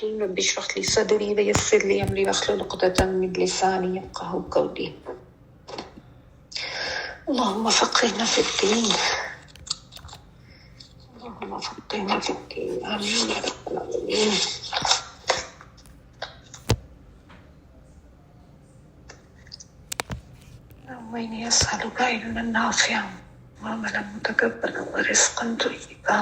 رب اشرح لي صدري ويسر لي أمري واحلل عقدة من لساني يفقهوا قولي. اللهم فقهنا في الدين، اللهم فقهنا في الدين، آمين يا رب العالمين. اللهم إني أسألك علما نافعا وعملا متقبلا ورزقا طيبا.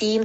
3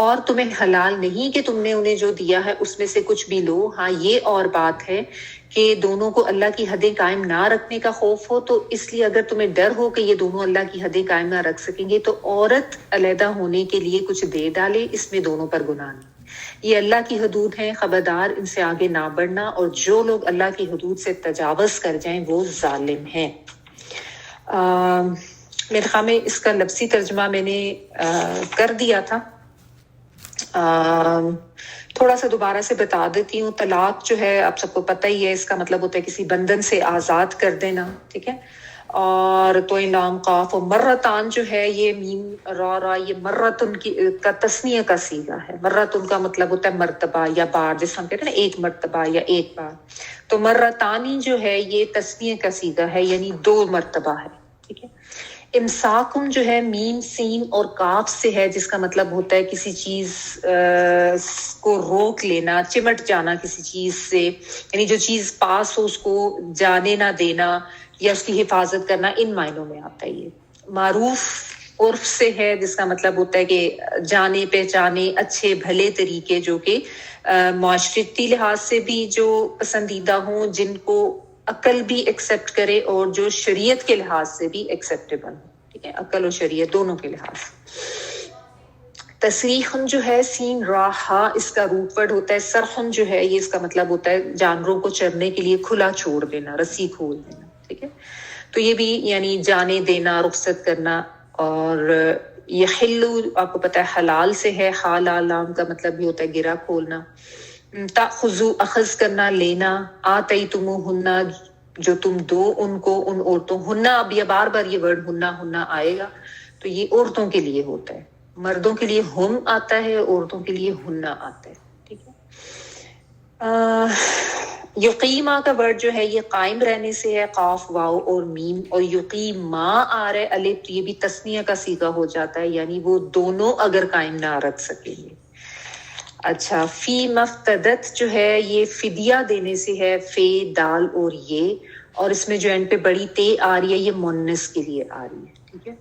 اور تمہیں حلال نہیں کہ تم نے انہیں جو دیا ہے اس میں سے کچھ بھی لو. ہاں یہ اور بات ہے کہ دونوں کو اللہ کی حدیں قائم نہ رکھنے کا خوف ہو، تو اس لیے اگر تمہیں ڈر ہو کہ یہ دونوں اللہ کی حدیں قائم نہ رکھ سکیں گے تو عورت علیحدہ ہونے کے لیے کچھ دے ڈالے، اس میں دونوں پر گناہ نہیں. یہ اللہ کی حدود ہیں، خبردار ان سے آگے نہ بڑھنا، اور جو لوگ اللہ کی حدود سے تجاوز کر جائیں وہ ظالم ہیں. میرے خیال میں اس کا لفظی ترجمہ میں نے کر دیا تھا. تھوڑا سا دوبارہ سے بتا دیتی ہوں. طلاق جو ہے آپ سب کو پتہ ہی ہے، اس کا مطلب ہوتا ہے کسی بندھن سے آزاد کر دینا، ٹھیک ہے. اور تو لام قاف و مرتان جو ہے یہ میم را یہ مرتن کی کا تسنیہ کا صیغہ ہے. مرتن کا مطلب ہوتا ہے مرتبہ یا بار، جیسے ہم کہتے ہیں نا ایک مرتبہ یا ایک بار. تو مرتانی جو ہے یہ تسنیہ کا صیغہ ہے، یعنی 2 مرتبہ ہے، ٹھیک ہے. امساکن جو ہے میم سین اور کاف سے ہے، جس کا مطلب ہوتا ہے کسی چیز کو روک لینا، چمٹ جانا کسی چیز سے، یعنی جو چیز پاس ہو اس کو جانے نہ دینا یا اس کی حفاظت کرنا، ان معنوں میں آتا ہے. یہ معروف عرف سے ہے، جس کا مطلب ہوتا ہے کہ جانے پہچانے اچھے بھلے طریقے جو کہ معاشرتی لحاظ سے بھی جو پسندیدہ ہوں، جن کو عقل بھی ایکسیپٹ کرے اور جو شریعت کے لحاظ سے بھی ایکسیپٹیبل ہو، ٹھیک ہے. عقل اور شریعت دونوں کے لحاظ سے. تصریحن جو ہے سین را ہا، اس کا روٹ ورڈ ہوتا ہے. سرحن جو ہے یہ اس کا مطلب ہوتا ہے جانوروں کو چرنے کے لیے کھلا چھوڑ دینا، رسی کھول دینا، ٹھیک ہے. تو یہ بھی یعنی جانے دینا، رخصت کرنا. اور یہ حلو آپ کو پتہ ہے حلال سے ہے، حلال لام کا مطلب بھی ہوتا ہے گرا کھولنا. تاخذو اخذ کرنا، لینا. آتیتموہن جو تم دو ان کو، ان عورتوں. ہننا، اب یہ بار بار یہ ورڈ ہننا آئے گا، تو یہ عورتوں کے لیے ہوتا ہے. مردوں کے لیے ہم آتا ہے، عورتوں کے لیے ہننا آتا ہے، ٹھیک ہے. یقیمہ کا ورڈ جو ہے یہ قائم رہنے سے ہے، قاف واو اور میم. اور یقیمہ آ رہا ہے الف، تو یہ بھی تسنیہ کا صیغہ ہو جاتا ہے، یعنی وہ دونوں اگر قائم نہ رکھ سکیں گے. اچھا، فی مفتدت جو ہے یہ فدیہ دینے سے ہے، فے دال اور یہ. اور اس میں جو اینڈ پہ بڑی تے آ رہی ہے یہ مونس کے لیے آ رہی ہے، ٹھیک ہے.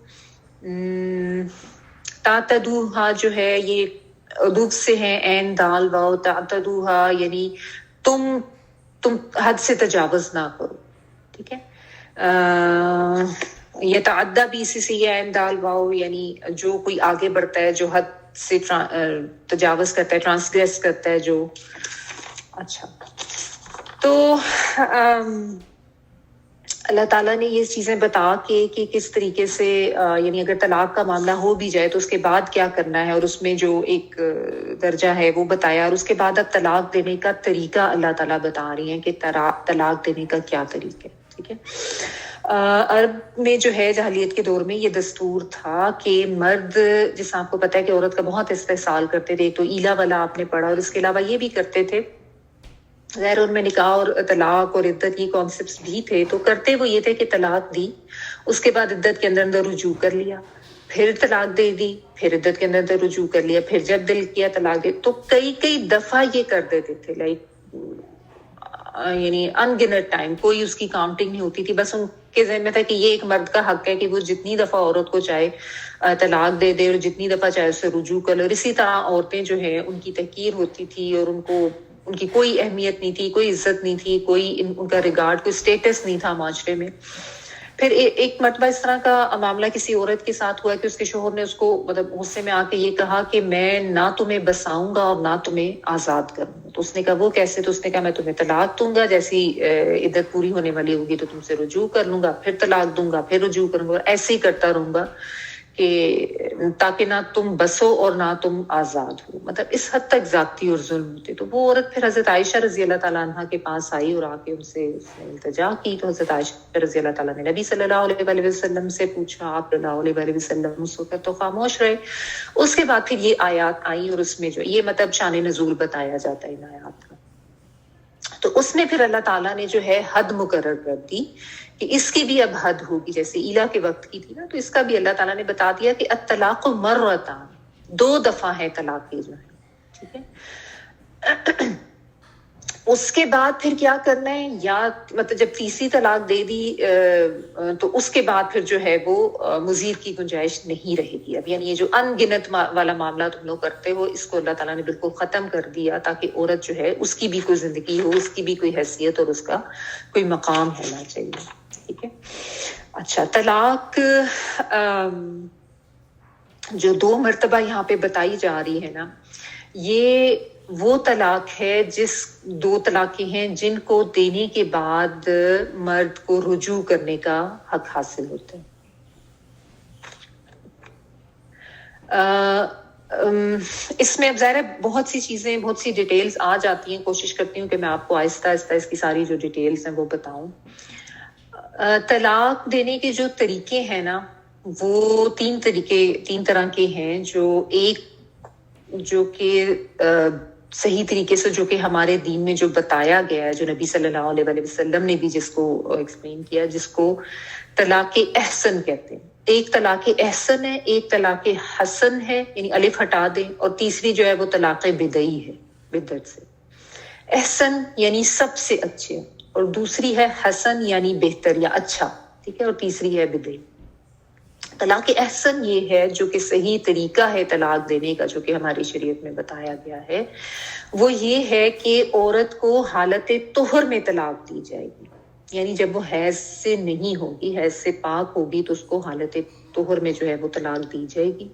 تعتدوہا جو ہے یہ ادوب سے ہے، این دال واو. تعتدوہا یعنی تم حد سے تجاوز نہ کرو، ٹھیک ہے. یہ تعدہ بھی اسی سے یہ این دال واو، یعنی جو کوئی آگے بڑھتا ہے، جو حد سے تجاوز کرتا ہے، ٹرانسگریس کرتا ہے جو. اچھا، تو اللہ تعالیٰ نے یہ چیزیں بتا کے کہ کس طریقے سے یعنی اگر طلاق کا معاملہ ہو بھی جائے تو اس کے بعد کیا کرنا ہے، اور اس میں جو ایک درجہ ہے وہ بتایا. اور اس کے بعد اب طلاق دینے کا طریقہ اللہ تعالیٰ بتا رہی ہیں کہ طلاق دینے کا کیا طریقہ ہے، ٹھیک ہے. عرب میں جو ہے جاہلیت کے دور میں یہ دستور تھا کہ مرد، جس آپ کو پتہ ہے کہ عورت کا بہت استحصال کرتے تھے، تو ایلا والا آپ نے پڑھا. اور اس کے علاوہ یہ بھی کرتے تھے، غیر ان میں نکاح اور طلاق اور عدت کی کانسیپٹس بھی تھے. تو کرتے وہ یہ تھے کہ طلاق دی، اس کے بعد عدت کے اندر رجوع کر لیا، پھر طلاق دے دی، پھر عدت کے اندر رجوع کر لیا، پھر جب دل کیا طلاق دے. تو کئی دفعہ یہ کر دیتے تھے، یعنی ان گنت ٹائم، کوئی اس کی کاؤنٹنگ نہیں ہوتی تھی. بس ان کے ذہن میں تھا کہ یہ ایک مرد کا حق ہے کہ وہ جتنی دفعہ عورت کو چاہے طلاق دے دے اور جتنی دفعہ چاہے اس سے رجوع کر لے. اور اسی طرح عورتیں جو ہیں ان کی تحقیر ہوتی تھی اور ان کی کوئی اہمیت نہیں تھی، کوئی عزت نہیں تھی، کوئی ان کا ریگارڈ، کوئی سٹیٹس نہیں تھا معاشرے میں. پھر ایک مرتبہ اس طرح کا معاملہ کسی عورت کے ساتھ ہوا کہ اس کے شوہر نے اس کو مطلب غصے میں آ کے یہ کہا کہ میں نہ تمہیں بساؤں گا اور نہ تمہیں آزاد کروں گا. تو اس نے کہا وہ کیسے؟ تو اس نے کہا میں تمہیں طلاق دوں گا، جیسی عدت پوری ہونے والی ہوگی تو تم سے رجوع کر لوں گا، پھر طلاق دوں گا، پھر رجوع کروں گا، ایسے ہی کرتا رہوں گا کہ تاکہ نہ تم بسو اور نہ تم آزاد ہو. مطلب اس حد تک زیادتی اور ظلم ہوتے. تو وہ عورت پھر حضرت عائشہ رضی اللہ تعالیٰ عنہ کے پاس آئی اور آ کے ان سے التجا کی. تو حضرت عائشہ رضی اللہ تعالیٰ نے نبی صلی اللہ علیہ وسلم سے پوچھا، آپ صلی اللہ علیہ وسلم اس وقت تو خاموش رہے. اس کے بعد پھر یہ آیات آئیں اور اس میں جو یہ مطلب شان نزول بتایا جاتا ہے ان آیات کا. تو اس میں پھر اللہ تعالیٰ نے جو ہے حد مقرر کر دی کہ اس کی بھی اب حد ہوگی، جیسے ایلا کے وقت کی تھی نا، تو اس کا بھی اللہ تعالیٰ نے بتا دیا کہ الطلاق مرتان، 2 دفعہ ہے طلاق کی جو ہے، ٹھیک ہے. اس کے بعد پھر کیا کرنا ہے، یا مطلب جب تیسری طلاق دے دی تو اس کے بعد پھر جو ہے وہ مزید کی گنجائش نہیں رہے گی اب. یعنی یہ جو ان گنت والا معاملہ تم لوگ کرتے ہو، اس کو اللہ تعالیٰ نے بالکل ختم کر دیا، تاکہ عورت جو ہے اس کی بھی کوئی زندگی ہو، اس کی بھی کوئی حیثیت اور اس کا کوئی مقام ہونا چاہیے. ٹھیک ہے. اچھا، طلاق جو 2 مرتبہ یہاں پہ بتائی جا رہی ہے نا، یہ وہ طلاق ہے جس 2 طلاقیں ہیں جن کو دینے کے بعد مرد کو رجوع کرنے کا حق حاصل ہوتا ہے. اس میں اب ظاہر ہے بہت سی چیزیں، بہت سی ڈیٹیلز آ جاتی ہیں. کوشش کرتی ہوں کہ میں آپ کو آہستہ آہستہ اس کی ساری جو ڈیٹیلز ہیں وہ بتاؤں. طلاق دینے کے جو طریقے ہیں نا، وہ 3 طرح کے ہیں. جو کہ صحیح طریقے سے، جو کہ ہمارے دین میں جو بتایا گیا ہے، جو نبی صلی اللہ علیہ وسلم نے بھی جس کو ایکسپلین کیا، جس کو طلاق احسن کہتے ہیں. ایک طلاق احسن ہے، ایک طلاق حسن ہے، یعنی الف ہٹا دیں، اور تیسری جو ہے وہ طلاق بدعی ہے، بدعت سے. احسن یعنی سب سے اچھے، اور دوسری ہے حسن یعنی بہتر یا اچھا. ٹھیک ہے. اور تیسری ہے بدعی. طلاق احسن یہ ہے جو کہ صحیح طریقہ ہے طلاق دینے کا، جو کہ ہماری شریعت میں بتایا گیا ہے. وہ یہ ہے کہ عورت کو حالت طہر میں طلاق دی جائے گی. یعنی جب وہ حیض سے نہیں ہوگی، حیض سے پاک ہوگی، تو اس کو حالت طہر میں جو ہے وہ طلاق دی جائے گی.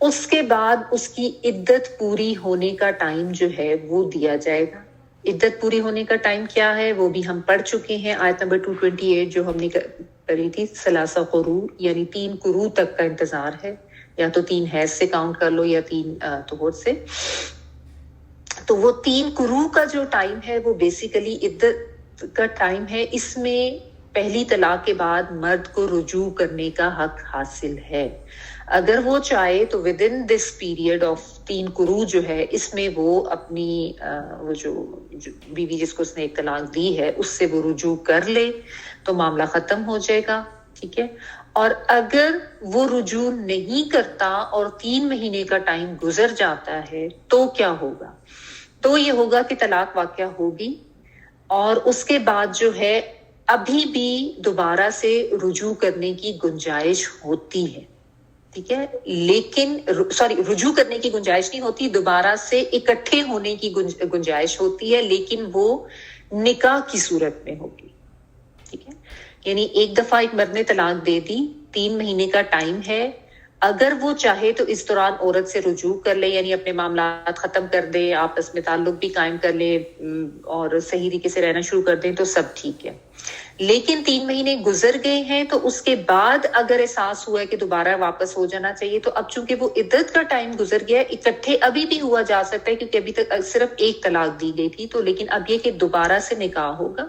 اس کے بعد اس کی عدت پوری ہونے کا ٹائم جو ہے وہ دیا جائے گا. عدت پوری ہونے کا ٹائم کیا ہے وہ بھی ہم پڑھ چکے ہیں، آیت نمبر 228 جو ہم نے کری تھی. ثلاثہ قروء یعنی 3 قروء تک کا انتظار ہے، یا تو 3 حیض سے کاؤنٹ کر لو یا 3 طہور سے. تو وہ 3 قروء کا جو ٹائم ہے وہ بیسیکلی عدت کا ٹائم ہے. اس میں پہلی طلاق کے بعد مرد کو رجوع کرنے کا حق حاصل ہے. اگر وہ چاہے تو with in this period of 3 قروء جو ہے، اس میں وہ اپنی وہ جو بیوی جس کو اس نے ایک طلاق دی ہے اس سے وہ رجوع کر لے تو معاملہ ختم ہو جائے گا. ٹھیک ہے. اور اگر وہ رجوع نہیں کرتا اور 3 مہینے کا ٹائم گزر جاتا ہے تو کیا ہوگا؟ تو یہ ہوگا کہ طلاق واقع ہوگی، اور اس کے بعد جو ہے ابھی بھی دوبارہ سے رجوع کرنے کی گنجائش ہوتی ہے. ٹھیک ہے. لیکن رجوع کرنے کی گنجائش نہیں ہوتی، دوبارہ سے اکٹھے ہونے کی گنجائش ہوتی ہے، لیکن وہ نکاح کی صورت میں ہوگی. ٹھیک ہے. یعنی ایک دفعہ ایک مرد نے طلاق دے دی، 3 مہینے کا ٹائم ہے. اگر وہ چاہے تو اس دوران عورت سے رجوع کر لے، یعنی اپنے معاملات ختم کر دے، آپس میں تعلق بھی قائم کر لے اور صحیح طریقے سے رہنا شروع کر دیں تو سب ٹھیک ہے. لیکن 3 مہینے گزر گئے ہیں تو اس کے بعد اگر احساس ہوا ہے کہ دوبارہ واپس ہو جانا چاہیے، تو اب چونکہ وہ عدت کا ٹائم گزر گیا ہے، اکٹھے ابھی بھی ہوا جا سکتا ہے کیونکہ ابھی تک صرف ایک طلاق دی گئی تھی. تو لیکن اب یہ کہ دوبارہ سے نکاح ہوگا،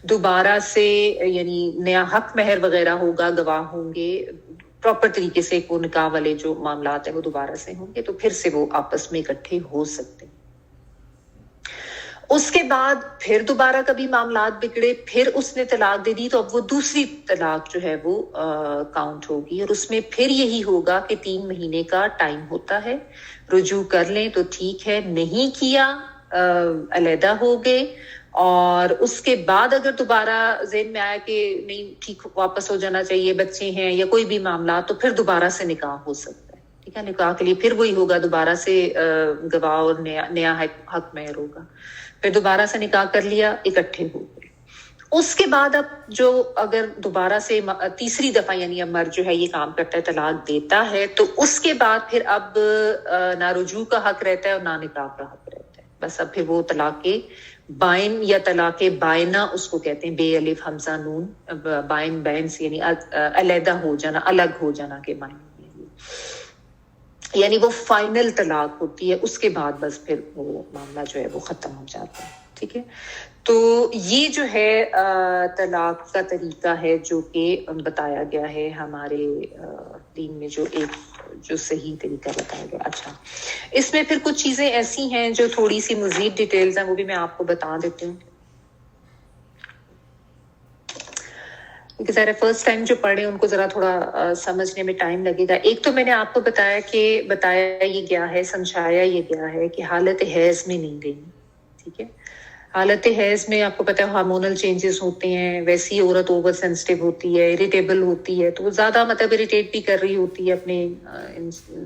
دوبارہ سے یعنی نیا حق مہر وغیرہ ہوگا، گواہ ہوں گے، پراپر طریقے سے وہ نکاح والے جو معاملات ہیں وہ دوبارہ سے ہوں گے، تو پھر سے وہ آپس میں اکٹھے ہو سکتے ہیں. اس کے بعد پھر دوبارہ کبھی معاملات بگڑے، پھر اس نے طلاق دے دی، تو اب وہ دوسری طلاق جو ہے وہ کاؤنٹ ہوگی. اور اس میں پھر یہی ہوگا کہ 3 مہینے کا ٹائم ہوتا ہے. رجوع کر لیں تو ٹھیک ہے، نہیں کیا علیحدہ ہو گئے. اور اس کے بعد اگر دوبارہ ذہن میں آیا کہ نہیں ٹھیک واپس ہو جانا چاہیے، بچے ہیں یا کوئی بھی معاملات، تو پھر دوبارہ سے نکاح ہو سکتا ہے. ٹھیک ہے. نکاح کے لیے پھر وہی ہوگا، دوبارہ سے گواہ اور نیا حق مہر ہوگا. پھر دوبارہ سے نکاح کر لیا، اکٹھے ہو گئے. اس کے بعد اب جو اگر دوبارہ سے تیسری دفعہ یعنی اب مرد جو ہے یہ کام کرتا ہے، طلاق دیتا ہے، تو اس کے بعد پھر اب نہ رجوع کا حق رہتا ہے اور نہ نکاح کا حق رہتا ہے. بس اب پھر وہ طلاق بائن یا طلاق بائنہ اس کو کہتے ہیں، بے الف حمزہ نون. بائن بین سے یعنی علیحدہ ہو جانا، الگ ہو جانا کے معنی، یعنی وہ فائنل طلاق ہوتی ہے. اس کے بعد بس پھر وہ معاملہ جو ہے وہ ختم ہو جاتا ہے. ٹھیک ہے. تو یہ جو ہے طلاق کا طریقہ ہے جو کہ بتایا گیا ہے ہمارے دین میں، جو صحیح طریقہ بتایا گیا. اچھا، اس میں پھر کچھ چیزیں ایسی ہیں جو تھوڑی سی مزید ڈیٹیلز ہیں، وہ بھی میں آپ کو بتا دیتی ہوں. کیونکہ ذرا فرسٹ ٹائم جو پڑھے ان کو ذرا تھوڑا سمجھنے میں ٹائم لگے گا. ایک تو میں نے آپ کو بتایا یہ گیا ہے، سمجھایا یہ گیا ہے کہ حالت حیض میں نہیں دینی. ٹھیک ہے. حالت حیض میں آپ کو پتہ ہے ہارمونل چینجز ہوتے ہیں، ویسی عورت اوور سینسٹیو ہوتی ہے، اریٹیبل ہوتی ہے، تو وہ زیادہ مطلب اریٹیٹ بھی کر رہی ہوتی ہے اپنے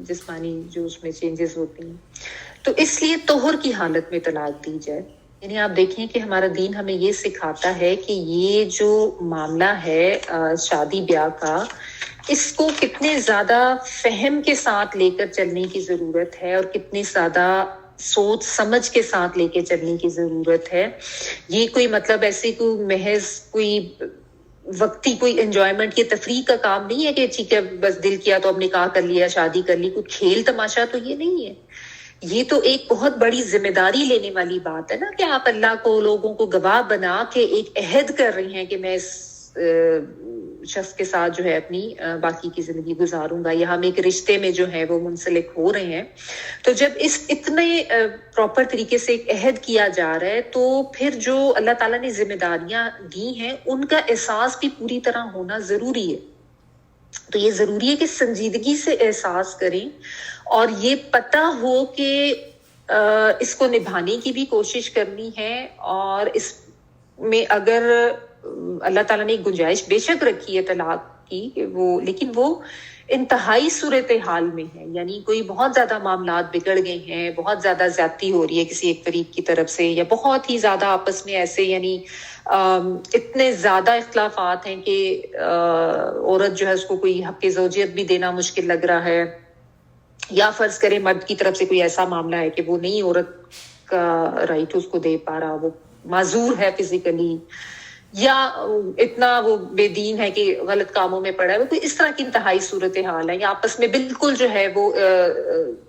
جسمانی جو اس میں چینجز ہوتی ہیں. تو اس لیے طہر کی حالت میں طلاق دی جائے. یعنی آپ دیکھیں کہ ہمارا دین ہمیں یہ سکھاتا ہے کہ یہ جو معاملہ ہے شادی بیاہ کا، اس کو کتنے زیادہ فہم کے ساتھ لے کر چلنے کی ضرورت ہے اور کتنے زیادہ سوچ سمجھ کے ساتھ لے کے چلنے کی ضرورت ہے. یہ کوئی مطلب ایسے کوئی محض کوئی وقتی کوئی انجوائمنٹ کی تفریح کا کام نہیں ہے کہ ٹھیک ہے بس دل کیا تو اب نکاح کر لیا، شادی کر لی، کوئی کھیل تماشا تو یہ نہیں ہے. یہ تو ایک بہت بڑی ذمہ داری لینے والی بات ہے نا کہ آپ اللہ کو، لوگوں کو گواہ بنا کے ایک عہد کر رہی ہیں کہ میں اس شخص کے ساتھ جو ہے اپنی باقی کی زندگی گزاروں گا، یا ہم ایک رشتے میں جو ہے وہ منسلک ہو رہے ہیں. تو جب اس اتنے پراپر طریقے سے ایک عہد کیا جا رہا ہے تو پھر جو اللہ تعالیٰ نے ذمہ داریاں دی ہیں ان کا احساس بھی پوری طرح ہونا ضروری ہے. تو یہ ضروری ہے کہ سنجیدگی سے احساس کریں اور یہ پتہ ہو کہ اس کو نبھانے کی بھی کوشش کرنی ہے. اور اس میں اگر اللہ تعالیٰ نے ایک گنجائش بے شک رکھی ہے طلاق کی کہ وہ، لیکن وہ انتہائی صورتحال میں ہے. یعنی کوئی بہت زیادہ معاملات بگڑ گئے ہیں، بہت زیادہ زیادتی ہو رہی ہے کسی ایک فریق کی طرف سے، یا بہت ہی زیادہ آپس میں ایسے یعنی اتنے زیادہ اختلافات ہیں کہ عورت جو ہے اس کو کوئی حق زوجیت بھی دینا مشکل لگ رہا ہے، یا فرض کرے مرد کی طرف سے کوئی ایسا معاملہ ہے کہ وہ نہیں عورت کا رائٹ اس کو دے پا رہا، وہ معذور ہے فزیکلی، یا اتنا وہ بے دین ہے کہ غلط کاموں میں پڑا ہے، وہ کوئی اس طرح کی انتہائی صورتحال ہے، یا آپس میں بالکل جو ہے وہ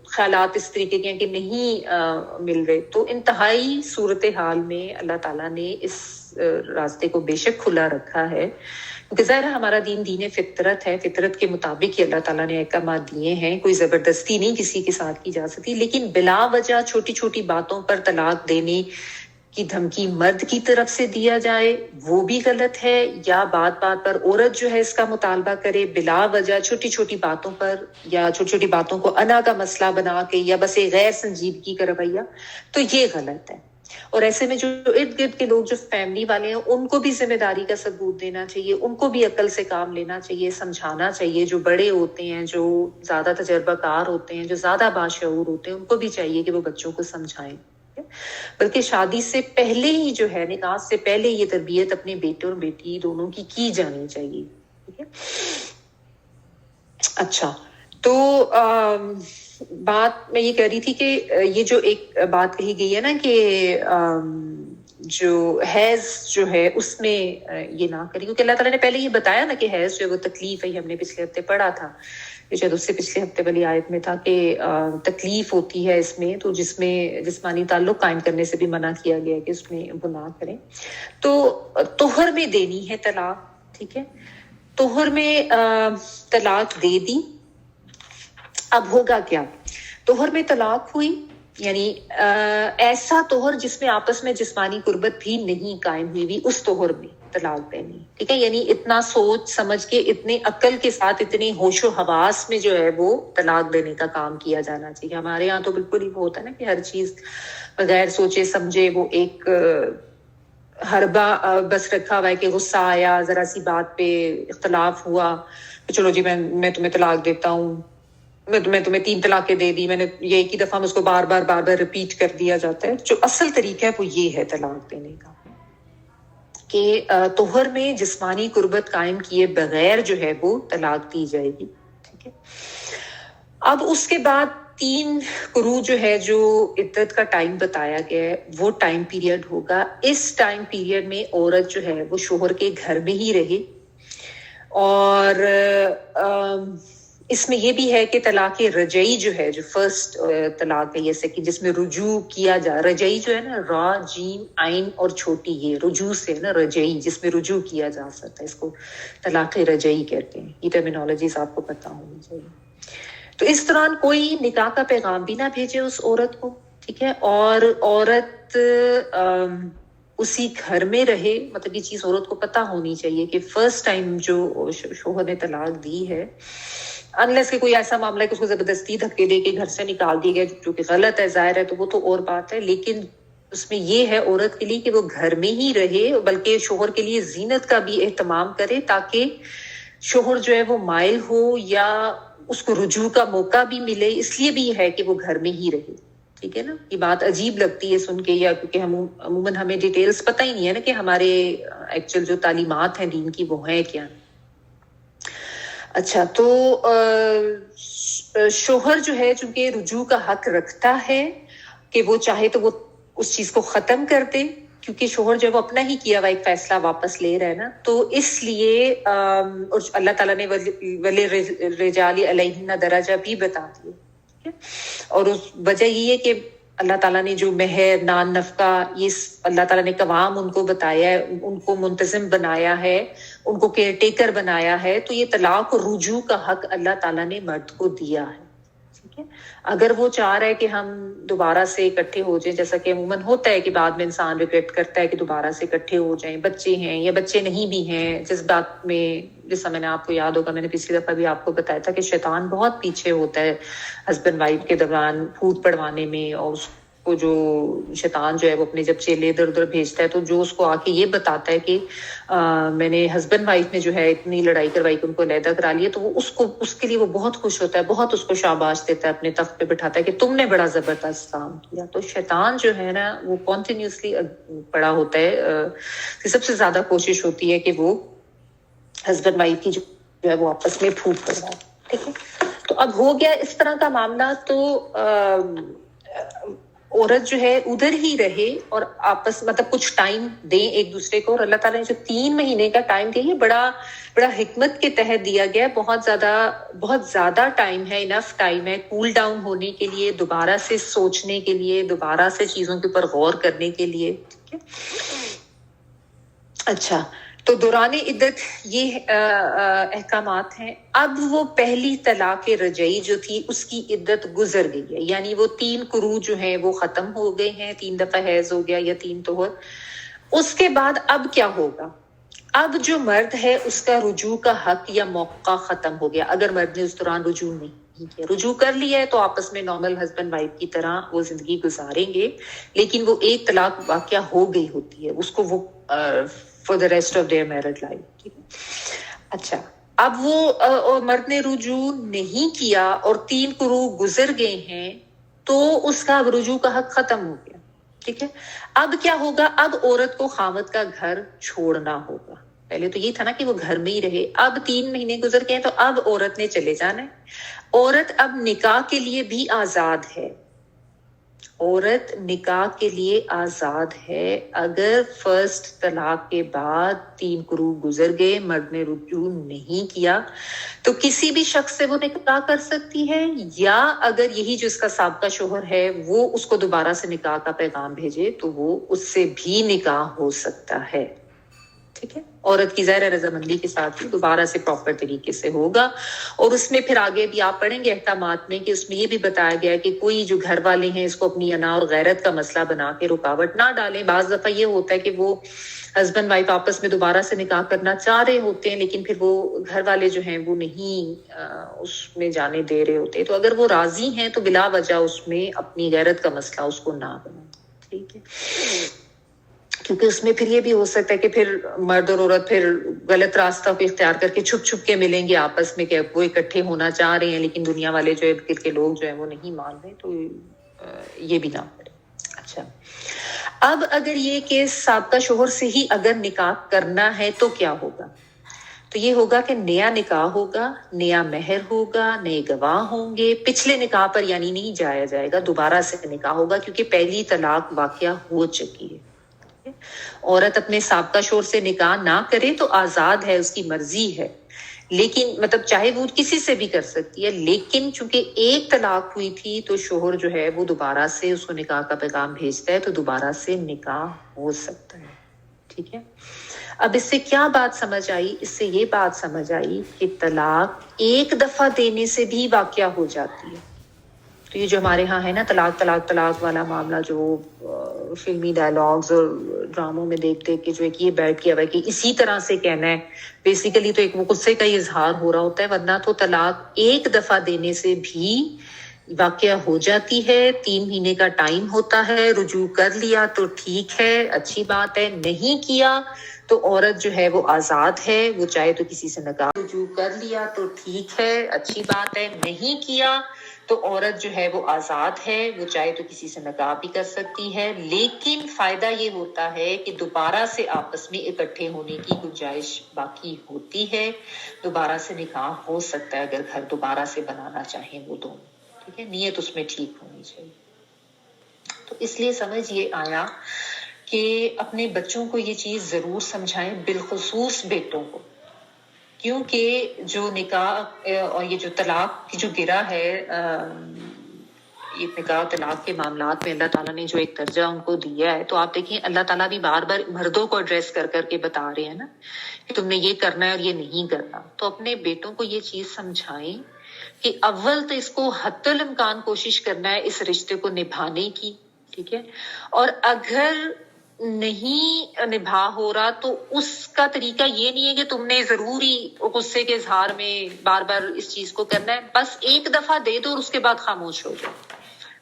خیالات اس طریقے کے ہیں کہ نہیں مل رہے. تو انتہائی صورتحال میں اللہ تعالیٰ نے اس راستے کو بے شک کھلا رکھا ہے، کیونکہ ظاہر ہمارا دین فطرت ہے، فطرت کے مطابق ہی اللہ تعالیٰ نے احکامات دیے ہیں. کوئی زبردستی نہیں کسی کے ساتھ کی جا سکتی، لیکن بلا وجہ چھوٹی چھوٹی باتوں پر طلاق دینے کی دھمکی مرد کی طرف سے دیا جائے وہ بھی غلط ہے، یا بات بات پر عورت جو ہے اس کا مطالبہ کرے بلا وجہ چھوٹی چھوٹی باتوں پر، یا چھوٹی چھوٹی باتوں کو انا کا مسئلہ بنا کے، یا بس ایک غیر سنجیدگی کا رویہ، تو یہ غلط ہے. اور ایسے میں جو ارد گرد کے لوگ جو فیملی والے ہیں ان کو بھی ذمہ داری کا ثبوت دینا چاہیے، ان کو بھی عقل سے کام لینا چاہیے، سمجھانا چاہیے. جو بڑے ہوتے ہیں، جو زیادہ تجربہ کار ہوتے ہیں، جو زیادہ باشعور ہوتے ہیں، ان کو بھی چاہیے کہ وہ بچوں کو سمجھائیں. بلکہ شادی سے پہلے ہی جو ہے، نکاح سے پہلے یہ تربیت اپنے بیٹے اور بیٹی دونوں کی جانی چاہیے. ٹھیک ہے. اچھا، تو بات میں یہ کہہ رہی تھی کہ یہ جو ایک بات کہی گئی ہے نا کہ جو حیض جو ہے اس میں یہ نہ کریں، کیونکہ اللہ تعالیٰ نے پہلے یہ بتایا نا کہ حیض جو ہے وہ تکلیف ہے. ہم نے پچھلے ہفتے پڑھا تھا، شاید اس سے پچھلے ہفتے والی آیت میں تھا کہ تکلیف ہوتی ہے اس میں، تو جس میں جسمانی تعلق قائم کرنے سے بھی منع کیا گیا کہ اس میں وہ نہ کریں. تو طہر میں دینی ہے طلاق. ٹھیک ہے، طہر میں طلاق دے دی. اب ہوگا کیا؟ طہر میں طلاق ہوئی، یعنی ایسا طہر جس میں آپس میں جسمانی قربت بھی نہیں قائم ہوئی بھی، اس طہر میں طلاق دینی. ٹھیک ہے، یعنی اتنا سوچ سمجھ کے، اتنے عقل کے ساتھ، اتنے ہوش و حواس میں جو ہے وہ طلاق دینے کا کام کیا جانا چاہیے. ہمارے یہاں تو بالکل ہی وہ ہوتا ہے نا کہ ہر چیز بغیر سوچے سمجھے، وہ ایک حربہ بس رکھا ہوا ہے کہ غصہ آیا، ذرا سی بات پہ اختلاف ہوا، چلو جی میں تمہیں طلاق دیتا ہوں، میں تمہیں 3 طلاقیں دے دی، میں نے یہ ایک ہی دفعہ اس کو بار بار ریپیٹ کر دیا جاتا ہے. جو اصل طریقہ ہے وہ یہ ہے طلاق دینے کا کہ طہر میں جسمانی قربت قائم کیے بغیر جو ہے وہ طلاق دی جائے گی. ٹھیک ہے. اب اس کے بعد 3 قروء جو ہے، جو عدت کا ٹائم بتایا گیا ہے، وہ ٹائم پیریڈ ہوگا. اس ٹائم پیریڈ میں عورت جو ہے وہ شوہر کے گھر میں ہی رہے. اور اس میں یہ بھی ہے کہ طلاق رجعی جو ہے، جو فرسٹ طلاق ہے، یہ کہ جس میں رجوع کیا جا، رجعی جو ہے نا، را جیم عین اور چھوٹی یہ رجوع سے نا، رجعی جس میں رجوع کیا جا سکتا ہے، اس کو طلاق رجعی کہتے ہیں. یہ ٹرمینالوجیز آپ کو پتہ ہونی چاہیے. تو اس دوران کوئی نکاح کا پیغام بھی نہ بھیجے اس عورت کو. ٹھیک ہے. اور عورت اسی گھر میں رہے. مطلب یہ چیز عورت کو پتہ ہونی چاہیے کہ فرسٹ ٹائم جو شوہر نے طلاق دی ہے، انلیس کہ کوئی ایسا معاملہ ہے کہ اس کو زبردستی دھکے دے کے گھر سے نکال دیا گیا، جو کہ غلط ہے، ظاہر ہے، تو وہ تو اور بات ہے. لیکن اس میں یہ ہے عورت کے لیے کہ وہ گھر میں ہی رہے، بلکہ شوہر کے لیے زینت کا بھی اہتمام کرے، تاکہ شوہر جو ہے وہ مائل ہو یا اس کو رجوع کا موقع بھی ملے. اس لیے بھی ہے کہ وہ گھر میں ہی رہے. ٹھیک ہے نا. یہ بات عجیب لگتی ہے سن کے، یا کیونکہ عموماً ہمیں ڈیٹیلز پتہ ہی نہیں ہے نا کہ ہمارے ایکچوئل جو تعلیمات ہیں دین کی وہ ہیں کیا. اچھا، تو شوہر جو ہے چونکہ رجوع کا حق رکھتا ہے کہ وہ چاہے تو وہ اس چیز کو ختم کر دے، کیونکہ شوہر جو ہے وہ اپنا ہی کیا ہوا ایک فیصلہ واپس لے رہا ہے نا. تو اس لیے اور اللہ تعالیٰ نے وَلِلرِّجَالِ عَلَيْهِنَّ درجہ بھی بتا دیے. اور اس وجہ یہ ہے کہ اللہ تعالیٰ نے جو مہر، نان، نفقہ، یہ اللہ تعالیٰ نے قوام ان کو بتایا ہے، ان کو منتظم بنایا ہے، ان کو کیئر ٹیکر بنایا ہے. تو یہ طلاق اور رجوع کا حق اللہ تعالیٰ نے مرد کو دیا ہے. ٹھیک ہے. اگر وہ چاہ رہا ہے کہ ہم دوبارہ سے اکٹھے ہو جائیں، جیسا کہ عموماً ہوتا ہے کہ بعد میں انسان ریگریٹ کرتا ہے کہ دوبارہ سے اکٹھے ہو جائیں، بچے ہیں یا بچے نہیں بھی ہیں، جس بات میں، جیسا میں نے آپ کو یاد ہوگا، میں نے پچھلی دفعہ بھی آپ کو بتایا تھا کہ شیطان بہت پیچھے ہوتا ہے ہسبینڈ وائف کے دوران پھوٹ پڑوانے میں. اور اس کو جو شیطان جو ہے وہ اپنے جب چیلے ادھر ادھر بھیجتا ہے تو جو اس کو آ کے یہ بتاتا ہے کہ میں نے ہسبینڈ وائف میں جو ہے اتنی لڑائی کروائی کہ ان کو علیحدہ کرا لیا، تو وہ اس کے لیے وہ بہت خوش ہوتا ہے، بہت اس کو شاباش دیتا ہے، اپنے تخت پہ بٹھاتا ہے کہ تم نے بڑا زبردست کام کیا. تو شیطان جو ہے نا وہ کنٹینیوسلی پڑا ہوتا ہے کہ سب سے زیادہ کوشش ہوتی ہے کہ وہ ہسبینڈ وائف کی جو ہے وہ آپس میں پھوٹ پڑا. ٹھیک ہے. تو اب ہو گیا اس طرح کا معاملہ، تو عورت جو ہے ادھر ہی رہے اور آپس مطلب کچھ ٹائم دیں ایک دوسرے کو. اور اللہ تعالیٰ نے جو 3 مہینے کا ٹائم دیا، یہ بڑا حکمت کے تحت دیا گیا. بہت زیادہ ٹائم ہے، انف ٹائم ہے کول ڈاؤن ہونے کے لیے، دوبارہ سے سوچنے کے لیے، دوبارہ سے چیزوں کے اوپر غور کرنے کے لیے. ٹھیک ہے. اچھا، تو دوران عدت یہ احکامات ہیں. اب وہ پہلی طلاق رجعی جو تھی اس کی عدت گزر گئی ہے، یعنی وہ 3 قروء جو ہیں وہ ختم ہو گئے ہیں، 3 دفعہ حیض ہو گیا یا 3 طہر. اس کے بعد اب کیا ہوگا؟ اب جو مرد ہے اس کا رجوع کا حق یا موقع ختم ہو گیا. اگر مرد نے اس دوران رجوع نہیں کیا، رجوع کر لیا ہے تو آپس میں نارمل ہسبینڈ وائف کی طرح وہ زندگی گزاریں گے، لیکن وہ ایک طلاق واقعہ ہو گئی ہوتی ہے، اس کو وہ for the rest of their married life. ٹھیک ہے. اچھا، اب وہ مرد نے رجوع نہیں کیا اور 3 قروء گزر گئے ہیں تو اس کا رجوع کا حق ختم ہو گیا. ٹھیک ہے. اب کیا ہوگا؟ اب عورت کو خاوند کا گھر چھوڑنا ہوگا. پہلے تو یہ تھا نا کہ وہ گھر میں ہی رہے، اب 3 مہینے گزر گئے ہیں تو اب عورت نے چلے جانا ہے. عورت اب نکاح کے لیے بھی آزاد ہے. عورت نکاح کے لیے آزاد ہے. اگر فرسٹ طلاق کے بعد 3 قروء گزر گئے، مرد نے رجوع نہیں کیا، تو کسی بھی شخص سے وہ نکاح کر سکتی ہے، یا اگر یہی جو اس کا سابقہ شوہر ہے وہ اس کو دوبارہ سے نکاح کا پیغام بھیجے تو وہ اس سے بھی نکاح ہو سکتا ہے. ٹھیک ہے. عورت کی ظاہر رضامندی کے ساتھ ہی دوبارہ سے پراپر طریقے سے ہوگا. اور اس میں پھر آگے بھی آپ پڑھیں گے احکامات میں کہ اس میں یہ بھی بتایا گیا ہے کہ کوئی جو گھر والے ہیں اس کو اپنی انا اور غیرت کا مسئلہ بنا کے رکاوٹ نہ ڈالیں. بعض دفعہ یہ ہوتا ہے کہ وہ ہسبینڈ وائف آپس میں دوبارہ سے نکاح کرنا چاہ رہے ہوتے ہیں، لیکن پھر وہ گھر والے جو ہیں وہ نہیں اس میں جانے دے رہے ہوتے. تو اگر وہ راضی ہیں تو بلا وجہ اس میں اپنی غیرت کا مسئلہ اس کو نہ بنائیں. ٹھیک ہے. کیونکہ اس میں پھر یہ بھی ہو سکتا ہے کہ پھر مرد اور عورت پھر غلط راستہ کو اختیار کر کے چھپ چھپ کے ملیں گے آپس میں کہ وہ اکٹھے ہونا چاہ رہے ہیں، لیکن دنیا والے جو ارد گرد کے لوگ جو ہیں وہ نہیں مان رہے. تو یہ بھی نہ پڑے. اچھا، اب اگر یہ کہ سابقہ شوہر سے ہی اگر نکاح کرنا ہے تو کیا ہوگا؟ تو یہ ہوگا کہ نیا نکاح ہوگا، نیا مہر ہوگا، نئے گواہ ہوں گے. پچھلے نکاح پر یعنی نہیں جایا جائے گا، دوبارہ سے نکاح ہوگا کیونکہ پہلی طلاق واقعہ ہو چکی ہے. عورت اپنے سابقہ شوہر سے نکاح نہ کرے تو آزاد ہے، اس کی مرضی ہے، لیکن مطلب چاہے وہ کسی سے بھی کر سکتی ہے، لیکن چونکہ ایک طلاق ہوئی تھی تو شوہر جو ہے وہ دوبارہ سے اس کو نکاح کا پیغام بھیجتا ہے تو دوبارہ سے نکاح ہو سکتا ہے. ٹھیک ہے. اب اس سے کیا بات سمجھ آئی؟ اس سے یہ بات سمجھ آئی کہ طلاق ایک دفعہ دینے سے بھی واقعہ ہو جاتی ہے. تو یہ جو ہمارے ہاں ہے نا طلاق طلاق طلاق والا معاملہ، جو فلمی ڈائلاگز اور ڈراموں میں دیکھتے کہ جو ایک یہ بیٹھ کیا ہوا ہے کہ اسی طرح سے کہنا ہے، بیسیکلی تو ایک وہ غصے کا ہی اظہار ہو رہا ہوتا ہے، ورنہ تو طلاق ایک دفعہ دینے سے بھی واقعہ ہو جاتی ہے، 3 مہینے کا ٹائم ہوتا ہے، رجوع کر لیا تو ٹھیک ہے، اچھی بات ہے، نہیں کیا تو عورت جو ہے وہ آزاد ہے، وہ چاہے تو کسی سے نکاح، رجوع کر لیا تو ٹھیک ہے، اچھی بات ہے، نہیں کیا تو عورت جو ہے وہ آزاد ہے، وہ چاہے تو کسی سے نکاح بھی کر سکتی ہے، لیکن فائدہ یہ ہوتا ہے کہ دوبارہ سے آپس میں اکٹھے ہونے کی گنجائش باقی ہوتی ہے، دوبارہ سے نکاح ہو سکتا ہے اگر گھر دوبارہ سے بنانا چاہیں وہ دونوں، ٹھیک ہے، نیت اس میں ٹھیک ہونی چاہیے۔ تو اس لیے سمجھ یہ آیا کہ اپنے بچوں کو یہ چیز ضرور سمجھائیں، بالخصوص بیٹوں کو، کیونکہ جو نکاح اور یہ جو طلاق کی جو گرہ ہے، یہ نکاح طلاق کے معاملات میں اللہ تعالیٰ نے جو ایک درجہ ان کو دیا ہے، تو آپ دیکھیں اللہ تعالیٰ بھی بار بار مردوں کو ایڈریس کر کر کے بتا رہے ہیں نا کہ تم نے یہ کرنا ہے اور یہ نہیں کرنا۔ تو اپنے بیٹوں کو یہ چیز سمجھائیں کہ اول تو اس کو حتی الامکان کوشش کرنا ہے اس رشتے کو نبھانے کی، ٹھیک ہے، اور اگر نہیں نبھا ہو رہا تو اس کا طریقہ یہ نہیں ہے کہ تم نے ضروری غصے کے اظہار میں بار بار اس چیز کو کرنا ہے، بس ایک دفعہ دے دو اور اس کے بعد خاموش ہو جاؤ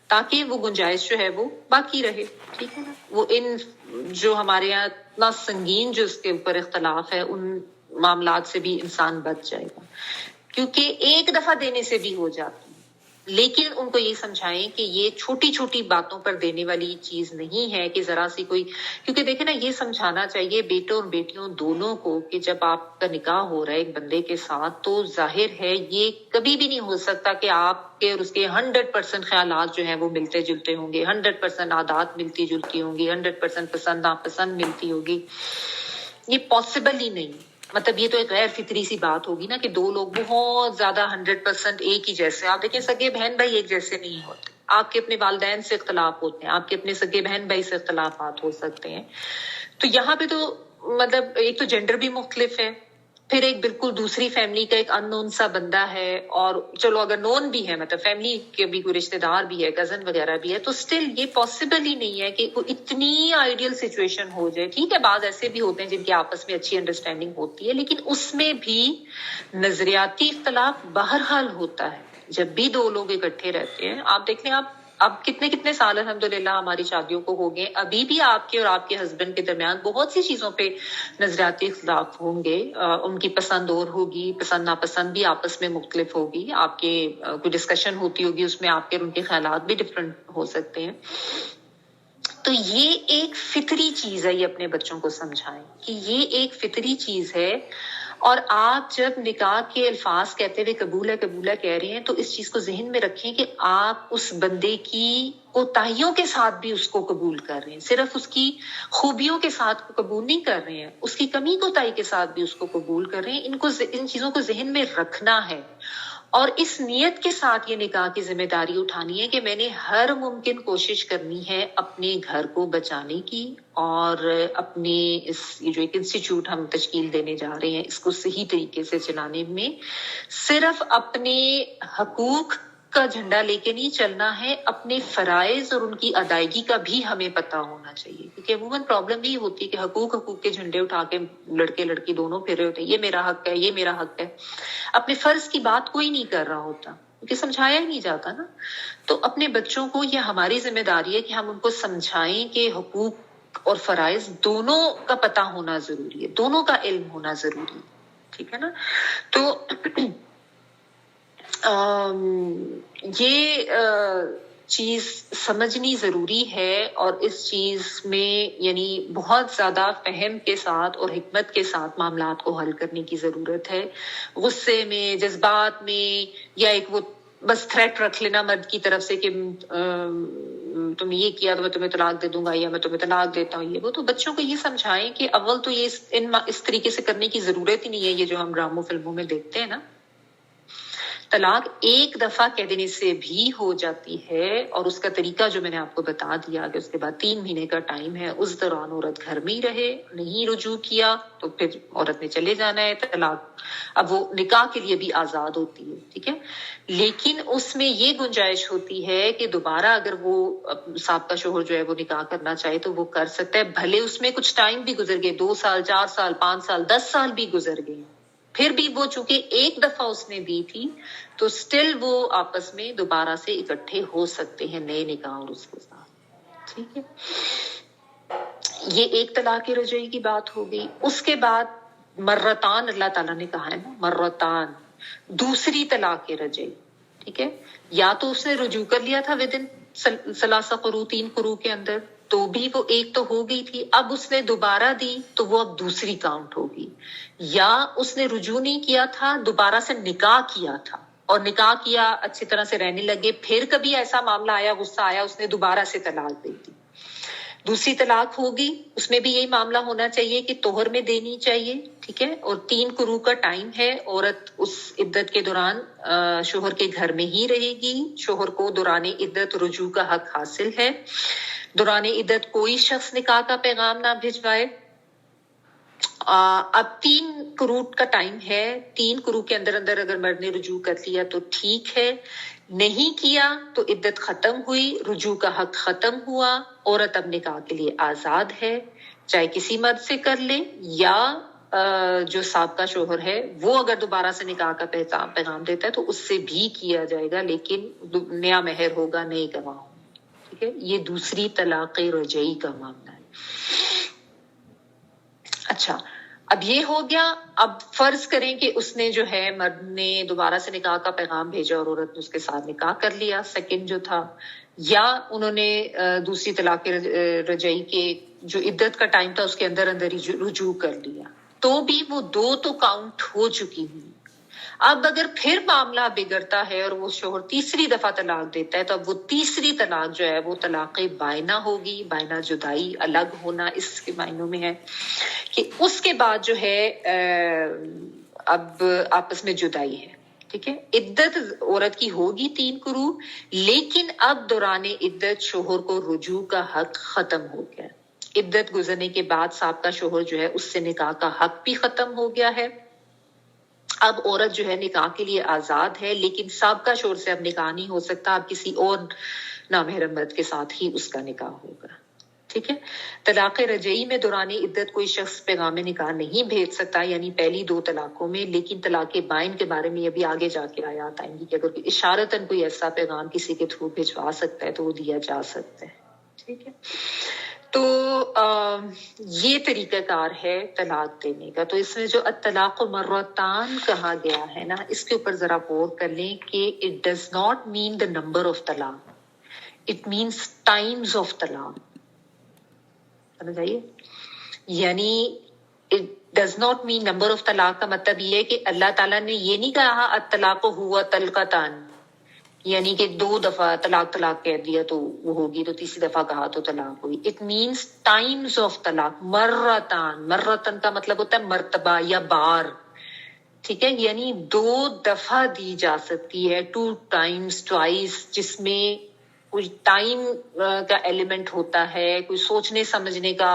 تاکہ وہ گنجائش جو ہے وہ باقی رہے، ٹھیک ہے نا۔ وہ ان جو ہمارے یہاں اتنا سنگین جو اس کے اوپر اختلاف ہے ان معاملات سے بھی انسان بچ جائے گا، کیونکہ ایک دفعہ دینے سے بھی ہو جاتی ہے، لیکن ان کو یہ سمجھائیں کہ یہ چھوٹی چھوٹی باتوں پر دینے والی چیز نہیں ہے کہ ذرا سی کوئی، کیونکہ دیکھیں نا یہ سمجھانا چاہیے بیٹوں اور بیٹیوں دونوں کو کہ جب آپ کا نکاح ہو رہا ہے ایک بندے کے ساتھ تو ظاہر ہے یہ کبھی بھی نہیں ہو سکتا کہ آپ کے اور اس کے 100% خیالات جو ہیں وہ ملتے جلتے ہوں گے، 100% عادات ملتی جلتی ہوں گی، 100% پسند ناپسند ملتی ہوگی، یہ پاسبل ہی نہیں۔ مطلب یہ تو ایک غیر فطری سی بات ہوگی نا کہ دو لوگ بہت زیادہ 100% ایک ہی جیسے، آپ دیکھیں سگے بہن بھائی ایک جیسے نہیں ہوتے، آپ کے اپنے والدین سے اختلاف ہوتے ہیں، آپ کے اپنے سگے بہن بھائی سے اختلافات ہو سکتے ہیں، تو یہاں پہ تو مطلب ایک تو جینڈر بھی مختلف ہے، پھر ایک بالکل دوسری فیملی کا ایک ان نون سا بندہ ہے، اور چلو اگر نون بھی ہے مطلب فیملی کے بھی کوئی رشتہ دار بھی ہے، کزن وغیرہ بھی ہے، تو سٹل یہ پاسبل ہی نہیں ہے کہ کوئی اتنی آئیڈیل سچویشن ہو جائے۔ ٹھیک ہے بعض ایسے بھی ہوتے ہیں جن کے آپس میں اچھی انڈرسٹینڈنگ ہوتی ہے، لیکن اس میں بھی نظریاتی اختلاف بہرحال ہوتا ہے جب بھی دو لوگ اکٹھے رہتے ہیں۔ آپ دیکھ لیں، آپ اب کتنے سال الحمدللہ ہماری شادیوں کو ہو گئے، ابھی بھی آپ کے اور آپ کے ہسبینڈ کے درمیان بہت سی چیزوں پہ نظریاتی اختلاف ہوں گے، ان کی پسند اور ہوگی، پسند ناپسند بھی آپس میں مختلف ہوگی، آپ کے کوئی ڈسکشن ہوتی ہوگی اس میں آپ کے اور ان کے خیالات بھی ڈفرینٹ ہو سکتے ہیں۔ تو یہ ایک فطری چیز ہے، یہ اپنے بچوں کو سمجھائیں کہ یہ ایک فطری چیز ہے، اور آپ جب نکاح کے الفاظ کہتے ہوئے قبول ہے کہہ رہے ہیں تو اس چیز کو ذہن میں رکھیں کہ آپ اس بندے کی کوتاہیوں کے ساتھ بھی اس کو قبول کر رہے ہیں، صرف اس کی خوبیوں کے ساتھ قبول نہیں کر رہے ہیں، اس کی کمی کوتاہی کے ساتھ بھی اس کو قبول کر رہے ہیں۔ ان چیزوں کو ذہن میں رکھنا ہے، اور اس نیت کے ساتھ یہ نکاح کی ذمہ داری اٹھانی ہے کہ میں نے ہر ممکن کوشش کرنی ہے اپنے گھر کو بچانے کی، اور اپنے یہ جو ایک انسٹیٹیوٹ ہم تشکیل دینے جا رہے ہیں اس کو صحیح طریقے سے چلانے میں صرف اپنے حقوق کا جھنڈا لے کے نہیں چلنا ہے، اپنے فرائض اور ان کی ادائیگی کا بھی ہمیں پتہ ہونا چاہیے، کیونکہ عموماً پرابلم یہ ہوتی ہے کہ حقوق کے جھنڈے اٹھا کے لڑکے لڑکی دونوں پھر رہے ہوتے ہیں، یہ میرا حق ہے، یہ میرا حق ہے، اپنے فرض کی بات کوئی نہیں کر رہا ہوتا کیونکہ سمجھایا ہی نہیں جاتا نا۔ تو اپنے بچوں کو یہ ہماری ذمہ داری ہے کہ ہم ان کو سمجھائیں کہ حقوق اور فرائض دونوں کا پتہ ہونا ضروری ہے، دونوں کا علم ہونا ضروری ہے، ٹھیک ہے نا۔ تو یہ چیز سمجھنی ضروری ہے، اور اس چیز میں یعنی بہت زیادہ فہم کے ساتھ اور حکمت کے ساتھ معاملات کو حل کرنے کی ضرورت ہے۔ غصے میں، جذبات میں، یا ایک وہ بس تھریٹ رکھ لینا مرد کی طرف سے کہ تم یہ کیا تو میں تمہیں طلاق دے دوں گا، یا میں تمہیں طلاق دیتا ہوں، یہ وہ، تو بچوں کو یہ سمجھائیں کہ اول تو یہ اس طریقے سے کرنے کی ضرورت ہی نہیں ہے، یہ جو ہم ڈراموں فلموں میں دیکھتے ہیں نا، طلاق ایک دفعہ کہہ دینے سے بھی ہو جاتی ہے، اور اس کا طریقہ جو میں نے آپ کو بتا دیا کہ اس کے بعد 3 مہینے کا ٹائم ہے، اس دوران عورت گھر میں ہی رہے، نہیں رجوع کیا تو پھر عورت نے چلے جانا ہے، طلاق اب وہ نکاح کے لیے بھی آزاد ہوتی ہے، ٹھیک ہے، لیکن اس میں یہ گنجائش ہوتی ہے کہ دوبارہ اگر وہ سابقہ شوہر جو ہے وہ نکاح کرنا چاہے تو وہ کر سکتا ہے، بھلے اس میں کچھ ٹائم بھی گزر گئے، 2 سال، 4 سال، 5 سال، 10 سال بھی گزر گئے، پھر بھی وہ چونکہ ایک دفعہ اس نے دی تھی تو سٹل وہ آپس میں دوبارہ سے اکٹھے ہو سکتے ہیں نئے نکاح اور اس کے ساتھ. ٹھیک ہے, یہ ایک طلاق رجعی کی بات ہو گئی. اس کے بعد مرتان اللہ تعالیٰ نے کہا ہے نا, مرتان دوسری طلاق رجعی. ٹھیک ہے, یا تو اس نے رجوع کر لیا تھا ودن ثلاثہ قروء 3 قروء کے اندر, تو بھی وہ ایک تو ہو گئی تھی, اب اس نے دوبارہ دی تو وہ اب دوسری کاؤنٹ ہوگی. یا اس نے رجوع نہیں کیا تھا, دوبارہ سے نکاح کیا تھا اور نکاح کیا, اچھی طرح سے رہنے لگے, پھر کبھی ایسا معاملہ آیا, غصہ آیا, اس نے دوبارہ سے طلاق دے دی, دوسری طلاق ہوگی. اس میں بھی یہی معاملہ ہونا چاہیے کہ طہر میں دینی چاہیے. ٹھیک ہے, اور 3 قروء کا ٹائم ہے. عورت اس عدت کے دوران شوہر کے گھر میں ہی رہے گی. شوہر کو دوران عدت رجوع کا حق حاصل ہے. دوران عدت کوئی شخص نکاح کا پیغام نہ بھجوائے. اب 3 قروء کا ٹائم ہے. 3 قروء کے اندر اگر مرد نے رجوع کر لیا تو ٹھیک ہے, نہیں کیا تو عدت ختم ہوئی, رجوع کا حق ختم ہوا. عورت اب نکاح کے لیے آزاد ہے, چاہے کسی مرد سے کر لے یا جو سابقہ شوہر ہے وہ اگر دوبارہ سے نکاح کا پیغام دیتا ہے تو اس سے بھی کیا جائے گا, لیکن نیا مہر ہوگا, نئے گواہ ہوں. ٹھیک ہے, یہ دوسری طلاق رجعی کا معاملہ ہے. اچھا, اب یہ ہو گیا. اب فرض کریں کہ اس نے جو ہے مرد نے دوبارہ سے نکاح کا پیغام بھیجا اور عورت نے اس کے ساتھ نکاح کر لیا, سیکنڈ جو تھا, یا انہوں نے دوسری طلاق رجعی کے جو عدت کا ٹائم تھا اس کے اندر ہی رجوع کر لیا, تو بھی وہ 2 تو کاؤنٹ ہو چکی ہوئی. اب اگر پھر معاملہ بگڑتا ہے اور وہ شوہر تیسری دفعہ طلاق دیتا ہے تو اب وہ تیسری طلاق جو ہے وہ طلاق بائنہ ہوگی. بائنہ جدائی, الگ ہونا اس کے معنوں میں ہے کہ اس کے بعد جو ہے اب آپس میں جدائی ہے. ٹھیک ہے, عدت عورت کی ہوگی 3 قروء, لیکن اب دوران عدت شوہر کو رجوع کا حق ختم ہو گیا. عدت گزرنے کے بعد سابقہ شوہر جو ہے اس سے نکاح کا حق بھی ختم ہو گیا ہے. اب عورت جو ہے نکاح کے لیے آزاد ہے, لیکن سابقہ شوہر سے اب نکاح نہیں ہو سکتا, اب کسی اور نامحرم مرد کے ساتھ ہی اس کا نکاح ہوگا. ٹھیک ہے, طلاق رجعی میں دوران عدت کوئی شخص پیغام نکاح نہیں بھیج سکتا, یعنی پہلی 2 طلاقوں میں. لیکن طلاق بائن کے بارے میں ابھی آگے جا کے آیات آئیں گی کہ اگر اشارتاً کوئی ایسا پیغام کسی کے تھرو بھجوا سکتا ہے تو وہ دیا جا سکتا ہے. ٹھیک ہے, تو یہ طریقہ کار ہے طلاق دینے کا. تو اس میں جو الطلاق مرتان کہا گیا ہے نا, اس کے اوپر ذرا غور کر لیں کہ it does not mean the number of طلاق, it means times of طلاق. سمجھ آئیے, یعنی it does not mean number of طلاق کا مطلب یہ ہے کہ اللہ تعالیٰ نے یہ نہیں کہا الطلاق ہوا طلقتان, یعنی کہ 2 دفعہ طلاق کہہ دیا تو وہ ہوگی, تو تیسری دفعہ کہا تو طلاق ہوئی. اٹ مینس ٹائمز آف طلاق. مرتن کا مطلب ہوتا ہے مرتبہ یا بار. ٹھیک ہے, یعنی 2 دفعہ دی جا سکتی ہے, 2 times, twice, جس میں کوئی ٹائم کا ایلیمنٹ ہوتا ہے, کوئی سوچنے سمجھنے کا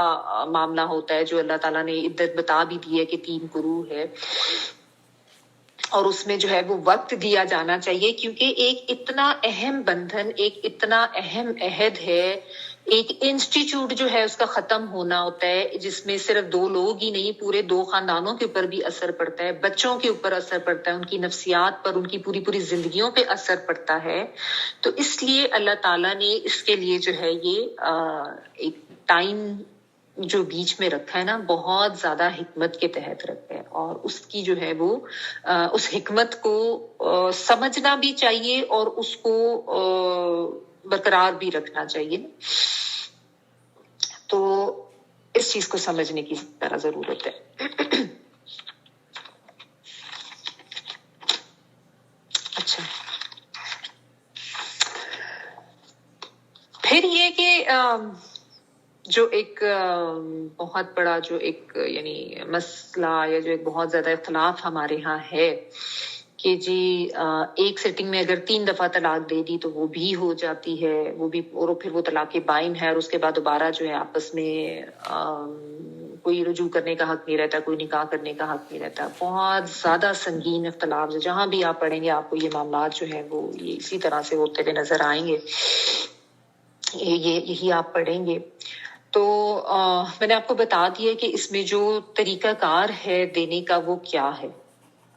معاملہ ہوتا ہے, جو اللہ تعالیٰ نے عدت بتا بھی دی ہے کہ 3 قروء ہے, اور اس میں جو ہے وہ وقت دیا جانا چاہیے, کیونکہ ایک اتنا اہم بندھن, ایک اتنا اہم عہد ہے, ایک انسٹیٹیوٹ جو ہے اس کا ختم ہونا ہوتا ہے, جس میں صرف 2 لوگ ہی نہیں, پورے 2 خاندانوں کے اوپر بھی اثر پڑتا ہے, بچوں کے اوپر اثر پڑتا ہے, ان کی نفسیات پر, ان کی پوری زندگیوں پہ اثر پڑتا ہے. تو اس لیے اللہ تعالیٰ نے اس کے لیے جو ہے یہ ایک ٹائم جو بیچ میں رکھا ہے نا, بہت زیادہ حکمت کے تحت رکھا ہے, اور اس کی جو ہے وہ اس حکمت کو سمجھنا بھی چاہیے اور اس کو برقرار بھی رکھنا چاہیے. تو اس چیز کو سمجھنے کی ذرا ضرورت ہے. اچھا, پھر یہ کہ جو ایک بہت بڑا جو ایک یعنی مسئلہ یا جو ایک بہت زیادہ اختلاف ہمارے ہاں ہے کہ جی ایک سیٹنگ میں اگر 3 دفعہ طلاق دے دی تو وہ بھی ہو جاتی ہے, وہ بھی, اور پھر وہ طلاق بائن ہے, اور اس کے بعد دوبارہ جو ہے آپس میں کوئی رجوع کرنے کا حق نہیں رہتا, کوئی نکاح کرنے کا حق نہیں رہتا. بہت زیادہ سنگین اختلاف, جہاں بھی آپ پڑھیں گے آپ کو یہ معاملات جو ہیں وہ یہ اسی طرح سے ہوتے ہوئے نظر آئیں گے, یہی آپ پڑھیں گے. تو میں نے آپ کو بتا دیا کہ اس میں جو طریقہ کار ہے دینے کا وہ کیا ہے.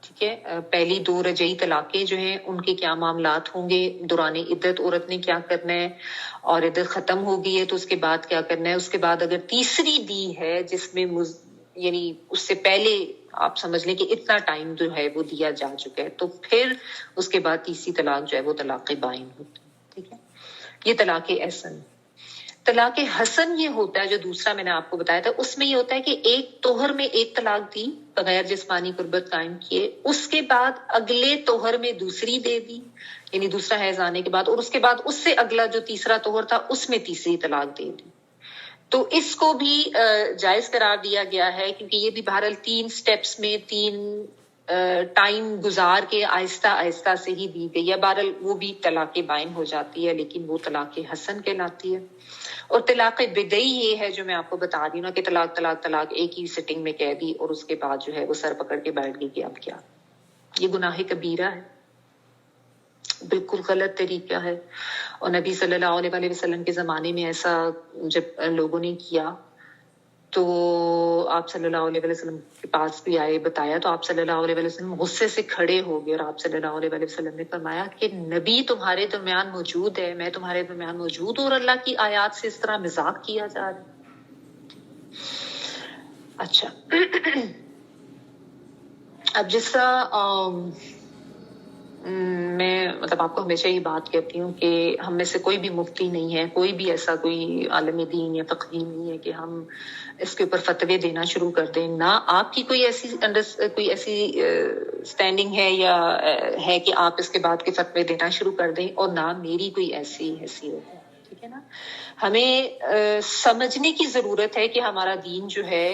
ٹھیک ہے، پہلی 2 رجعی طلاقیں جو ہیں ان کے کیا معاملات ہوں گے، دوران عدت عورت نے کیا کرنا ہے، اور عدت ختم ہو گئی ہے تو اس کے بعد کیا کرنا ہے، اس کے بعد اگر تیسری دی ہے جس میں یعنی اس سے پہلے آپ سمجھ لیں کہ اتنا ٹائم جو ہے وہ دیا جا چکا ہے، تو پھر اس کے بعد تیسری طلاق جو ہے وہ طلاق بائن ہوتی ہے. ٹھیک ہے، یہ طلاق احسن. طلاق حسن یہ ہوتا ہے جو دوسرا میں نے آپ کو بتایا تھا، اس میں یہ ہوتا ہے کہ ایک توہر میں ایک طلاق دی بغیر جسمانی قربت قائم کیے، اس کے بعد اگلے توہر میں دوسری دے دی، یعنی دوسرا حیض آنے کے بعد، اور اس کے بعد اس سے اگلا جو تیسرا توہر تھا اس میں تیسری طلاق دے دی. تو اس کو بھی جائز قرار دیا گیا ہے، کیونکہ یہ بھی بہرحال 3 سٹیپس میں 3 ٹائم گزار کے آہستہ آہستہ سے ہی دی گئی ہے. بہرحال وہ بھی طلاق بائن ہو جاتی ہے، لیکن وہ طلاق حسن کہلاتی ہے. اور طلاق بدعی یہ ہے جو میں آپ کو بتا رہی ہوں نا، کہ طلاق طلاق طلاق ایک ہی سٹنگ میں کہہ دی اور اس کے بعد جو ہے وہ سر پکڑ کے بیٹھ گئی کہ اب کیا. یہ گناہ کبیرہ ہے، بالکل غلط طریقہ ہے. اور نبی صلی اللہ علیہ وسلم کے زمانے میں ایسا جب لوگوں نے کیا تو آپ صلی اللہ علیہ وسلم کے پاس بھی آئے، بتایا، تو آپ صلی اللہ علیہ وسلم غصے سے کھڑے ہو گئے، اور آپ صلی اللہ علیہ وسلم نے فرمایا کہ نبی تمہارے درمیان موجود ہے، میں تمہارے درمیان موجود ہوں، اور اللہ کی آیات سے اس طرح مذاق کیا جا رہا ہے. اچھا، اب جس طرح میں مطلب آپ کو ہمیشہ یہ بات کہتی ہوں کہ ہم میں سے کوئی بھی مفتی نہیں ہے، کوئی بھی ایسا کوئی عالم دین یا فقیہ نہیں ہے کہ ہم اس کے اوپر فتوے دینا شروع کر دیں. نہ آپ کی کوئی ایسی سٹینڈنگ ہے یا ہے کہ آپ اس کے بعد کے فتوے دینا شروع کر دیں، اور نہ میری کوئی ایسی حیثیت ہے. ٹھیک ہے نا، ہمیں سمجھنے کی ضرورت ہے کہ ہمارا دین جو ہے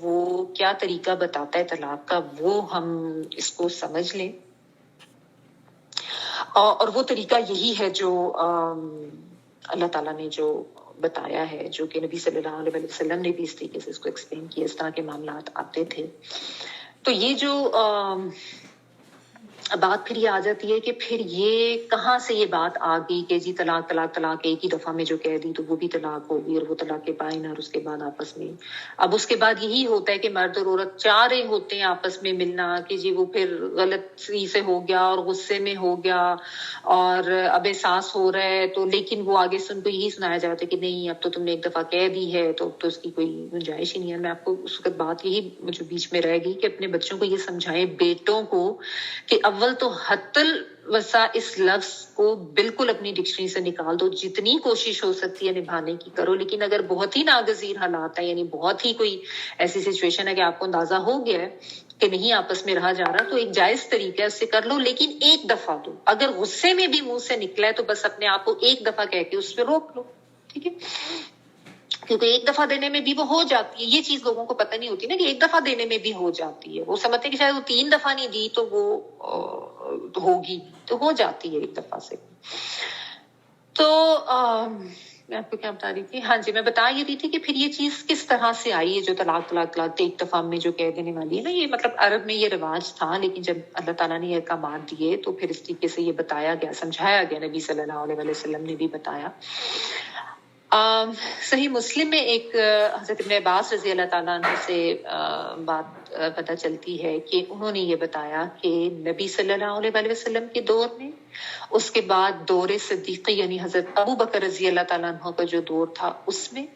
وہ کیا طریقہ بتاتا ہے طلاق کا، وہ ہم اس کو سمجھ لیں. اور وہ طریقہ یہی ہے جو اللہ تعالیٰ نے جو بتایا ہے، جو کہ نبی صلی اللہ علیہ وسلم نے بھی اس طریقے سے اس کو ایکسپلین کیا، اس طرح کے معاملات آتے تھے. تو یہ جو بات پھر یہ آ جاتی ہے کہ پھر یہ کہاں سے یہ بات آ گئی کہ جی طلاق طلاق طلاق ایک ہی دفعہ میں جو کہہ دی تو وہ بھی طلاق ہوگی، اور وہ طلاق بائن، اور اس کے بعد آپس میں اب اس کے بعد یہی ہوتا ہے کہ مرد اور عورت چاہ رہے ہوتے ہیں آپس میں ملنا، کہ جی وہ پھر غلطی سے ہو گیا اور غصے میں ہو گیا اور اب احساس ہو رہا ہے، تو لیکن وہ آگے سے ان کو یہی سنایا جاتا ہے کہ نہیں اب تو تم نے ایک دفعہ کہہ دی ہے تو اب تو اس کی کوئی گنجائش ہی نہیں ہے. میں آپ کو اس وقت بات یہی مجھے بیچ میں رہ گئی کہ اپنے بچوں کو یہ سمجھائیں، بیٹوں کو، کہ اول تو حت الوسع اس لفظ کو بالکل اپنی ڈکشنری سے نکال دو، جتنی کوشش ہو سکتی ہے نبھانے کی کرو، لیکن اگر بہت ہی ناگزیر حالات ہے، یعنی بہت ہی کوئی ایسی سچویشن ہے کہ آپ کو اندازہ ہو گیا ہے کہ نہیں آپس میں رہا جا رہا، تو ایک جائز طریقہ ہے اس سے کر لو، لیکن ایک دفعہ دو. اگر غصے میں بھی منہ سے نکلا ہے تو بس اپنے آپ کو ایک دفعہ کہہ کے اس پہ روک لو. ٹھیک ہے، کیونکہ ایک دفعہ دینے میں بھی وہ ہو جاتی ہے. یہ چیز لوگوں کو پتہ نہیں ہوتی نا، کہ ایک دفعہ دینے میں بھی ہو جاتی ہے. وہ سمجھتے کہ شاید وہ 3 دفعہ نہیں دی تو وہ ہوگی، تو ہو جاتی ہے ایک دفعہ سے. تو میں آپ کو کیا بتا رہی تھی؟ ہاں جی، میں بتا یہ رہی تھی کہ پھر یہ چیز کس طرح سے آئی ہے جو طلاق طلاق طلاق ایک دفعہ میں جو کہہ دینے والی ہے نا، یہ مطلب عرب میں یہ رواج تھا، لیکن جب اللہ تعالیٰ نے یہ احکامات دیے تو پھر اس طریقے سے یہ بتایا گیا، سمجھایا گیا. نبی صلی اللہ علیہ وسلم نے بھی بتایا. صحیح مسلم میں ایک حضرت ابن عباس رضی اللہ تعالیٰ عنہ سے بات پتہ چلتی ہے کہ انہوں نے یہ بتایا کہ نبی صلی اللہ علیہ وسلم کے دور میں، اس کے بعد دور صدیقی یعنی حضرت ابو بکر رضی اللہ تعالیٰ عنہ کا جو دور تھا اس میں،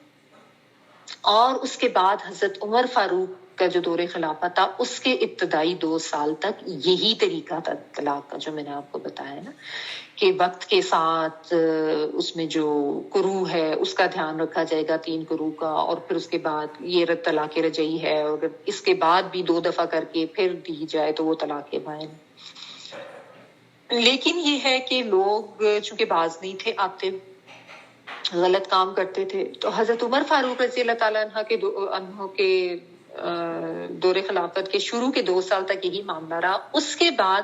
اور اس کے بعد حضرت عمر فاروق کا جو دور خلافت تھا اس کے ابتدائی 2 سال تک یہی طریقہ تھا طلاق کا جو میں نے آپ کو بتایا نا، کہ وقت کے ساتھ اس میں جو قروء ہے اس کا دھیان رکھا جائے گا، 3 قروء کا، اور پھر اس کے بعد یہ طلاق رجعی ہے، اور اس کے بعد بھی 2 دفعہ کر کے پھر دی جائے تو وہ طلاق بائن. لیکن یہ ہے کہ لوگ چونکہ باز نہیں تھے آتے، غلط کام کرتے تھے، تو حضرت عمر فاروق رضی اللہ تعالیٰ عنہ کے دور خلافت کے شروع کے 2 سال تک یہی معاملہ رہا. اس کے بعد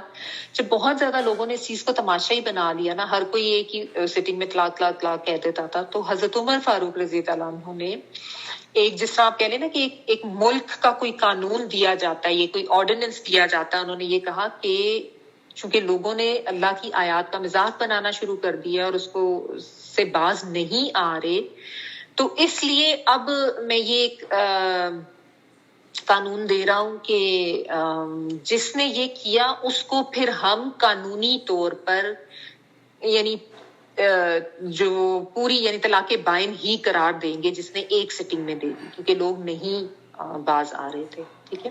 جب بہت زیادہ لوگوں نے اس چیز کو تماشا ہی بنا لیا نا، ہر کوئی ایک ہی سٹنگ میں طلاق طلاق طلاق کہہ دیتا تھا، تو حضرت عمر فاروق رضی اللہ عنہ نے ایک، جس طرح آپ کہہ لیں نا کہ ایک ملک کا کوئی قانون دیا جاتا ہے، یہ کوئی آرڈیننس دیا جاتا ہے، انہوں نے یہ کہا کہ چونکہ لوگوں نے اللہ کی آیات کا مذاق بنانا شروع کر دیا اور اس کو سے باز نہیں آ رہے، تو اس لیے اب میں یہ ایک قانون دے رہا ہوں کہ جس نے یہ کیا اس کو پھر ہم قانونی طور پر یعنی جو پوری یعنی طلاق بائن ہی قرار دیں گے جس نے ایک سٹنگ میں دے دی، کیونکہ لوگ نہیں باز آ رہے تھے. ٹھیک ہے،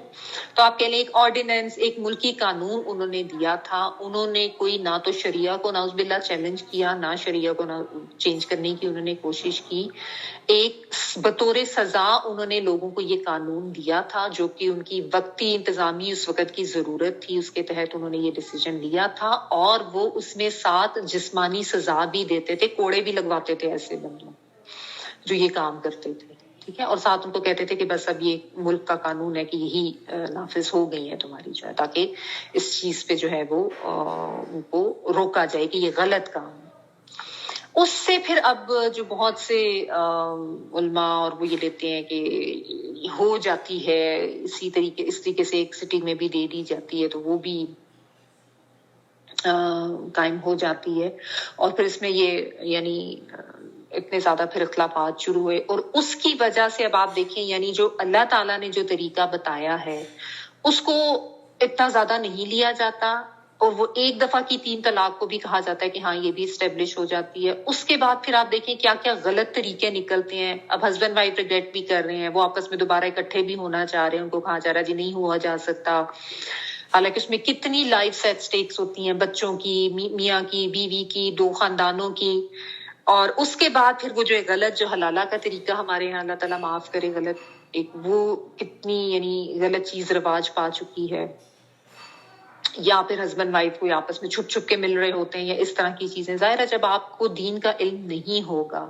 تو آپ کہہ لیں ایک آرڈیننس، ایک ملکی قانون انہوں نے دیا تھا. انہوں نے کوئی نہ تو شریعہ کو نعوذ باللہ چیلنج کیا، نہ شریعہ کو نہ چینج کرنے کی انہوں نے کوشش کی. ایک بطور سزا انہوں نے لوگوں کو یہ قانون دیا تھا جو کہ ان کی وقتی انتظامی اس وقت کی ضرورت تھی، اس کے تحت انہوں نے یہ ڈیسیجن لیا تھا. اور وہ اس میں ساتھ جسمانی سزا بھی دیتے تھے، کوڑے بھی لگواتے تھے ایسے بندوں جو یہ کام کرتے تھے. ٹھیک ہے، اور ساتھ ان کو کہتے تھے کہ بس اب یہ ملک کا قانون ہے کہ یہی نافذ ہو گئی ہے تمہاری جو ہے، تاکہ اس چیز پہ جو ہے وہ ان کو روکا جائے کہ یہ غلط کام ہے. اس سے پھر اب جو بہت سے علماء اور وہ یہ لیتے ہیں کہ ہو جاتی ہے اس طریقے سے ایک سٹی میں بھی دے دی جاتی ہے تو وہ بھی قائم ہو جاتی ہے. اور پھر اس میں یہ یعنی اتنے زیادہ پھر اختلافات شروع ہوئے، اور اس کی وجہ سے اب آپ دیکھیں یعنی جو اللہ تعالیٰ نے جو طریقہ بتایا ہے اس کو اتنا زیادہ نہیں لیا جاتا. اور وہ ایک دفعہ کی 3 طلاق کو بھی کہا جاتا ہے کہ ہاں یہ بھی اسٹیبلش ہو جاتی ہے. اس کے بعد پھر آپ دیکھیں کیا کیا غلط طریقے نکلتے ہیں. اب ہسبینڈ وائف ریگریٹ بھی کر رہے ہیں، وہ آپس میں دوبارہ اکٹھے بھی ہونا چاہ رہے ہیں، ان کو کہا جا رہا ہے جی نہیں ہوا جا سکتا، حالانکہ اس میں کتنی لائف ایٹ سٹیکس ہوتی ہیں، بچوں کی، میاں کی، بیوی کی، 2 خاندانوں کی. اور اس کے بعد پھر وہ جو غلط جو حلالہ کا طریقہ ہمارے یہاں اللہ تعالیٰ معاف کرے غلط ایک وہ کتنی یعنی غلط چیز رواج پا چکی ہے. یا پھر ہسبینڈ وائف کو آپس میں چھپ چھپ کے مل رہے ہوتے ہیں یا اس طرح کی چیزیں. ظاہر ہے جب آپ کو دین کا علم نہیں ہوگا،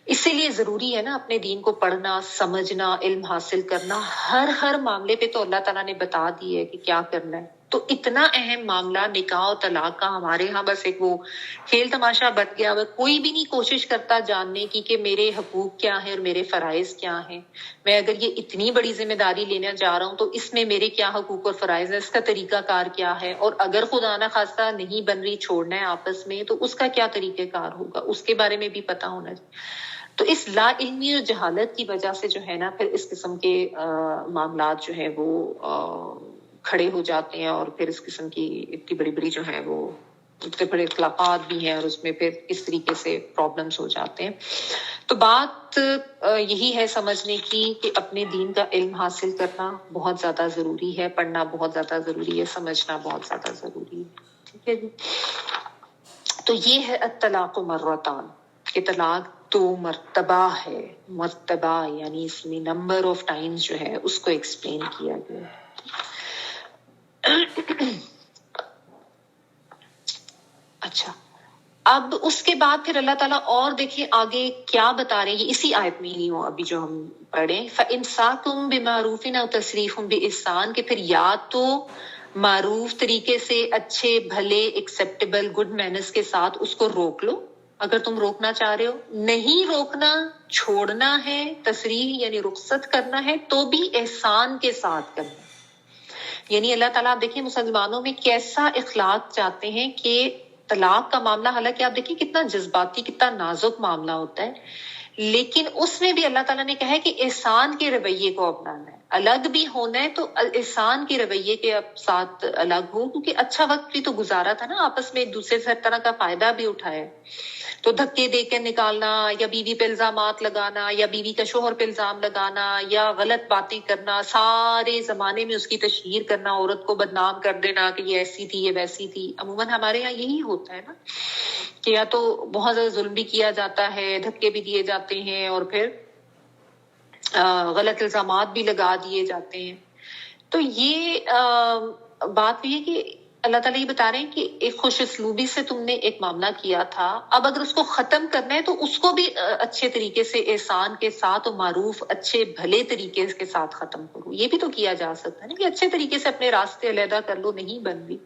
اسی لیے ضروری ہے نا اپنے دین کو پڑھنا، سمجھنا، علم حاصل کرنا. ہر معاملے پہ تو اللہ تعالیٰ نے بتا دی ہے کہ کیا کرنا ہے. تو اتنا اہم معاملہ نکاح و طلاق کا ہمارے ہاں بس ایک وہ کھیل تماشا بن گیا. کوئی بھی نہیں کوشش کرتا جاننے کی کہ میرے حقوق کیا ہیں اور میرے فرائض کیا ہیں. میں اگر یہ اتنی بڑی ذمہ داری لینے جا رہا ہوں تو اس میں میرے کیا حقوق اور فرائض ہیں، اس کا طریقہ کار کیا ہے. اور اگر خدا نہ خواستہ نہیں بن رہی، چھوڑنا ہے آپس میں، تو اس کا کیا طریقہ کار ہوگا، اس کے بارے میں بھی پتا ہونا چاہیے. تو اس لا علمی اور جہالت کی وجہ سے جو ہے نا پھر اس قسم کے معاملات جو ہے وہ کھڑے ہو جاتے ہیں، اور پھر اس قسم کی اتنی بڑی بڑی جو ہے وہ اتنے بڑے اختلافات بھی ہیں، اور اس میں پھر اس طریقے سے پرابلمس ہو جاتے ہیں. تو بات یہی ہے سمجھنے کی کہ اپنے دین کا علم حاصل کرنا بہت زیادہ ضروری ہے، پڑھنا بہت زیادہ ضروری ہے، سمجھنا بہت زیادہ ضروری ہے. ٹھیک ہے جی. تو یہ ہے الطلاق مرتان، کہ طلاق 2 مرتبہ ہے. مرتبہ یعنی اس میں نمبر آف ٹائمز جو ہے اس کو ایکسپلین کیا گیا. اچھا، اب اس کے بعد پھر اللہ تعالیٰ اور دیکھیں آگے کیا بتا رہے ہیں. اسی آیت میں ہی ہوں ابھی جو ہم پڑھیں، فَإِمْسَاكٌ بِمَعْرُوفٍ أَوْ تَسْرِيحٌ بِإِحْسَانٍ، کہ پھر یا تو معروف طریقے سے اچھے بھلے ایکسیپٹیبل گڈ مینرز کے ساتھ اس کو روک لو اگر تم روکنا چاہ رہے ہو. نہیں روکنا، چھوڑنا ہے، تصریح یعنی رخصت کرنا ہے تو بھی احسان کے ساتھ کرنا. یعنی اللہ تعالیٰ آپ دیکھیں مسلمانوں میں کیسا اخلاق چاہتے ہیں کہ طلاق کا معاملہ، حالانکہ آپ دیکھیں کتنا جذباتی، کتنا نازک معاملہ ہوتا ہے، لیکن اس میں بھی اللہ تعالیٰ نے کہا ہے کہ احسان کے رویے کو اپنانا ہے. الگ بھی ہونا ہے تو احسان کے رویے کے ساتھ الگ ہو، کیونکہ اچھا وقت بھی تو گزارا تھا نا، آپس میں ایک دوسرے سے ہر طرح کا فائدہ بھی اٹھایا. تو دھکے دے کے نکالنا، یا بیوی پہ الزامات لگانا، یا بیوی کا شوہر پہ الزام لگانا، یا غلط باتیں کرنا، سارے زمانے میں اس کی تشہیر کرنا، عورت کو بدنام کر دینا کہ یہ ایسی تھی، یہ ویسی تھی. عموماً ہمارے یہاں یہی ہوتا ہے نا کہ یا تو بہت زیادہ ظلم بھی کیا جاتا ہے، دھکے بھی دیے جاتے ہیں، اور پھر غلط الزامات بھی لگا دیے جاتے ہیں. تو یہ بات یہ ہے کہ اللہ تعالیٰ یہ بتا رہے ہیں کہ ایک خوش اسلوبی سے تم نے ایک معاملہ کیا تھا، اب اگر اس کو ختم کرنا ہے تو اس کو بھی اچھے طریقے سے احسان کے ساتھ اور معروف اچھے بھلے طریقے کے ساتھ ختم کرو. یہ بھی تو کیا جا سکتا ہے نا کہ اچھے طریقے سے اپنے راستے علیحدہ کر لو. نہیں بن رہی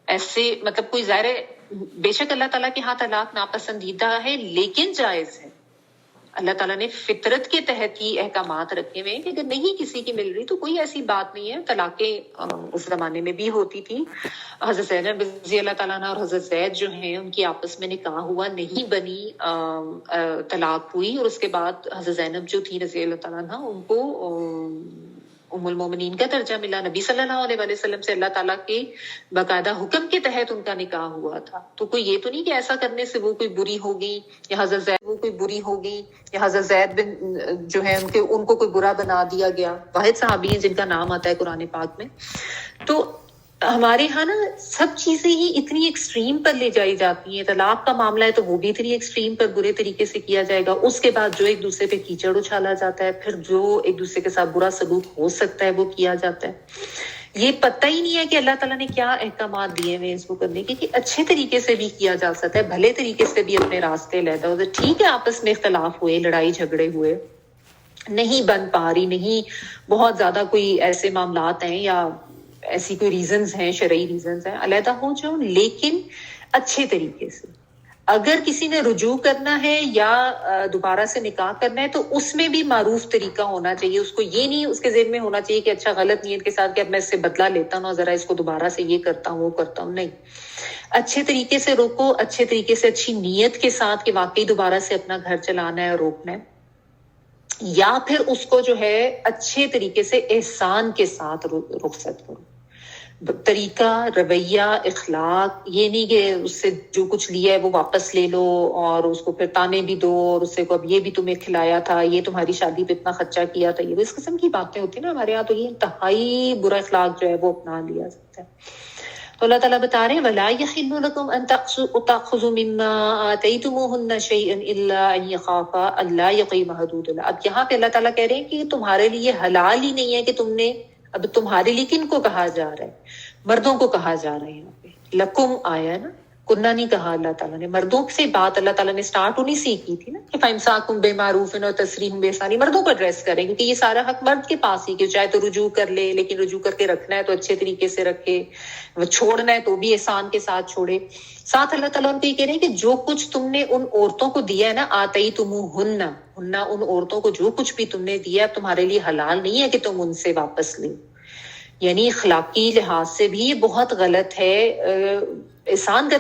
ایسے، مطلب کوئی ظاہر ہے بے شک اللہ تعالیٰ کے ہاں طلاق ناپسندیدہ ہے لیکن جائز ہے. اللہ تعالیٰ نے فطرت کے تحت ہی احکامات رکھے ہوئے ہیں کہ اگر نہیں کسی کی مل رہی تو کوئی ایسی بات نہیں ہے. طلاقیں اس زمانے میں بھی ہوتی تھی. حضرت زینب رضی اللہ تعالیٰ عنہ اور حضرت زید جو ہیں ان کی آپس میں نکاح ہوا، نہیں بنی، طلاق ہوئی، اور اس کے بعد حضرت زینب جو تھی رضی اللہ تعالیٰ عنہ ان کو ام المومنین کا درجہ ملا، نبی صلی اللہ علیہ وآلہ وسلم سے اللہ تعالیٰ کے باقاعدہ حکم کے تحت ان کا نکاح ہوا تھا. تو کوئی یہ تو نہیں کہ ایسا کرنے سے وہ کوئی بری ہوگی یا حضرت زید وہ کوئی بری ہوگی یا حضرت زید بن جو ہے ان کو کوئی برا بنا دیا گیا. واحد صحابی ہیں جن کا نام آتا ہے قرآن پاک میں. تو ہمارے ہاں نا سب چیزیں ہی اتنی ایکسٹریم پر لے جائی جاتی ہیں. طلاق کا معاملہ ہے تو وہ بھی اتنی ایکسٹریم پر برے طریقے سے کیا جائے گا. اس کے بعد جو ایک دوسرے پہ کیچڑ اچھالا جاتا ہے، پھر جو ایک دوسرے کے ساتھ برا سلوک ہو سکتا ہے وہ کیا جاتا ہے. یہ پتہ ہی نہیں ہے کہ اللہ تعالیٰ نے کیا احکامات دیے ہوئے اس کو کرنے کے، کہ اچھے طریقے سے بھی کیا جا سکتا ہے، بھلے طریقے سے بھی اپنے راستے لیتا ہو. ٹھیک ہے آپس میں اختلاف ہوئے، لڑائی جھگڑے ہوئے، نہیں بن پا رہی، نہیں بہت زیادہ کوئی ایسے معاملات ہیں یا ایسی کوئی ریزنز ہیں، شرعی ریزنز ہیں، علیحدہ ہو جاؤ لیکن اچھے طریقے سے. اگر کسی نے رجوع کرنا ہے یا دوبارہ سے نکاح کرنا ہے تو اس میں بھی معروف طریقہ ہونا چاہیے. اس کو یہ نہیں اس کے ذہن میں ہونا چاہیے کہ اچھا غلط نیت کے ساتھ کہ اب میں اس سے بدلہ لیتا ہوں، ذرا اس کو دوبارہ سے یہ کرتا ہوں وہ کرتا ہوں. نہیں، اچھے طریقے سے روکو، اچھے طریقے سے اچھی نیت کے ساتھ کہ واقعی دوبارہ سے اپنا گھر چلانا ہے اور روکنا ہے، یا پھر اس کو جو ہے اچھے طریقے سے احسان کے ساتھ رخصت کرو. طریقہ، رویہ، اخلاق یہ نہیں کہ اس سے جو کچھ لیا ہے وہ واپس لے لو اور اس کو پھر تانے بھی دو اور اس سے کو اب یہ بھی تمہیں کھلایا تھا، یہ تمہاری شادی پہ اتنا خرچہ کیا تھا، یہ اس قسم کی باتیں ہوتی ہیں نا ہمارے یہاں. تو یہ انتہائی برا اخلاق جو ہے وہ اپنا لیا جاتا ہے. تو اللہ تعالیٰ بتا رہے ہیں وَلَا يَحِلُّ لَكُمْ أَن تَأْخُذُوا مِمَّا آتَيْتُمُوهُنَّ شَيْئًا إِلَّا أَن يَخَافَا أَلَّا يُقِيمَا حُدُودَ اللَّهِ. اب یہاں پہ اللہ تعالیٰ کہہ رہے ہیں کہ تمہارے لیے حلال ہی نہیں ہے کہ تم نے، اب تمہارے لیے کن کو کہا جا رہا ہے؟ مردوں کو کہا جا رہا ہے. یہاں پہ لکم آیا نا، کنہ نہیں کہا اللہ تعالیٰ نے. مردوں سے بات اللہ تعالیٰ نے سٹارٹ انہی سے کی تھی نا کہ فَإِمْسَاكُمْ بِمَعْرُوفٍ اور تسریح بِإِحْسَان، مردوں کو ایڈریس کریں کیونکہ یہ سارا حق مرد کے پاس ہی، کہ چاہے تو رجوع کر لے لیکن رجوع کر کے رکھنا ہے تو اچھے طریقے سے رکھے، وہ چھوڑنا ہے تو بھی احسان کے ساتھ چھوڑے. ساتھ اللہ تعالیٰ ان کو یہ کہہ رہے ہیں کہ جو کچھ تم نے ان عورتوں کو دیا ہے نا، آتَيْتُمُوهُنَّ، ان عورتوں کو جو کچھ بھی تم نے دیا ہے تمہارے لیے حلال نہیں ہے کہ تم ان سے واپس لیں. یعنی اخلاقی لحاظ سے بھی یہ بہت غلط ہے. احسان کا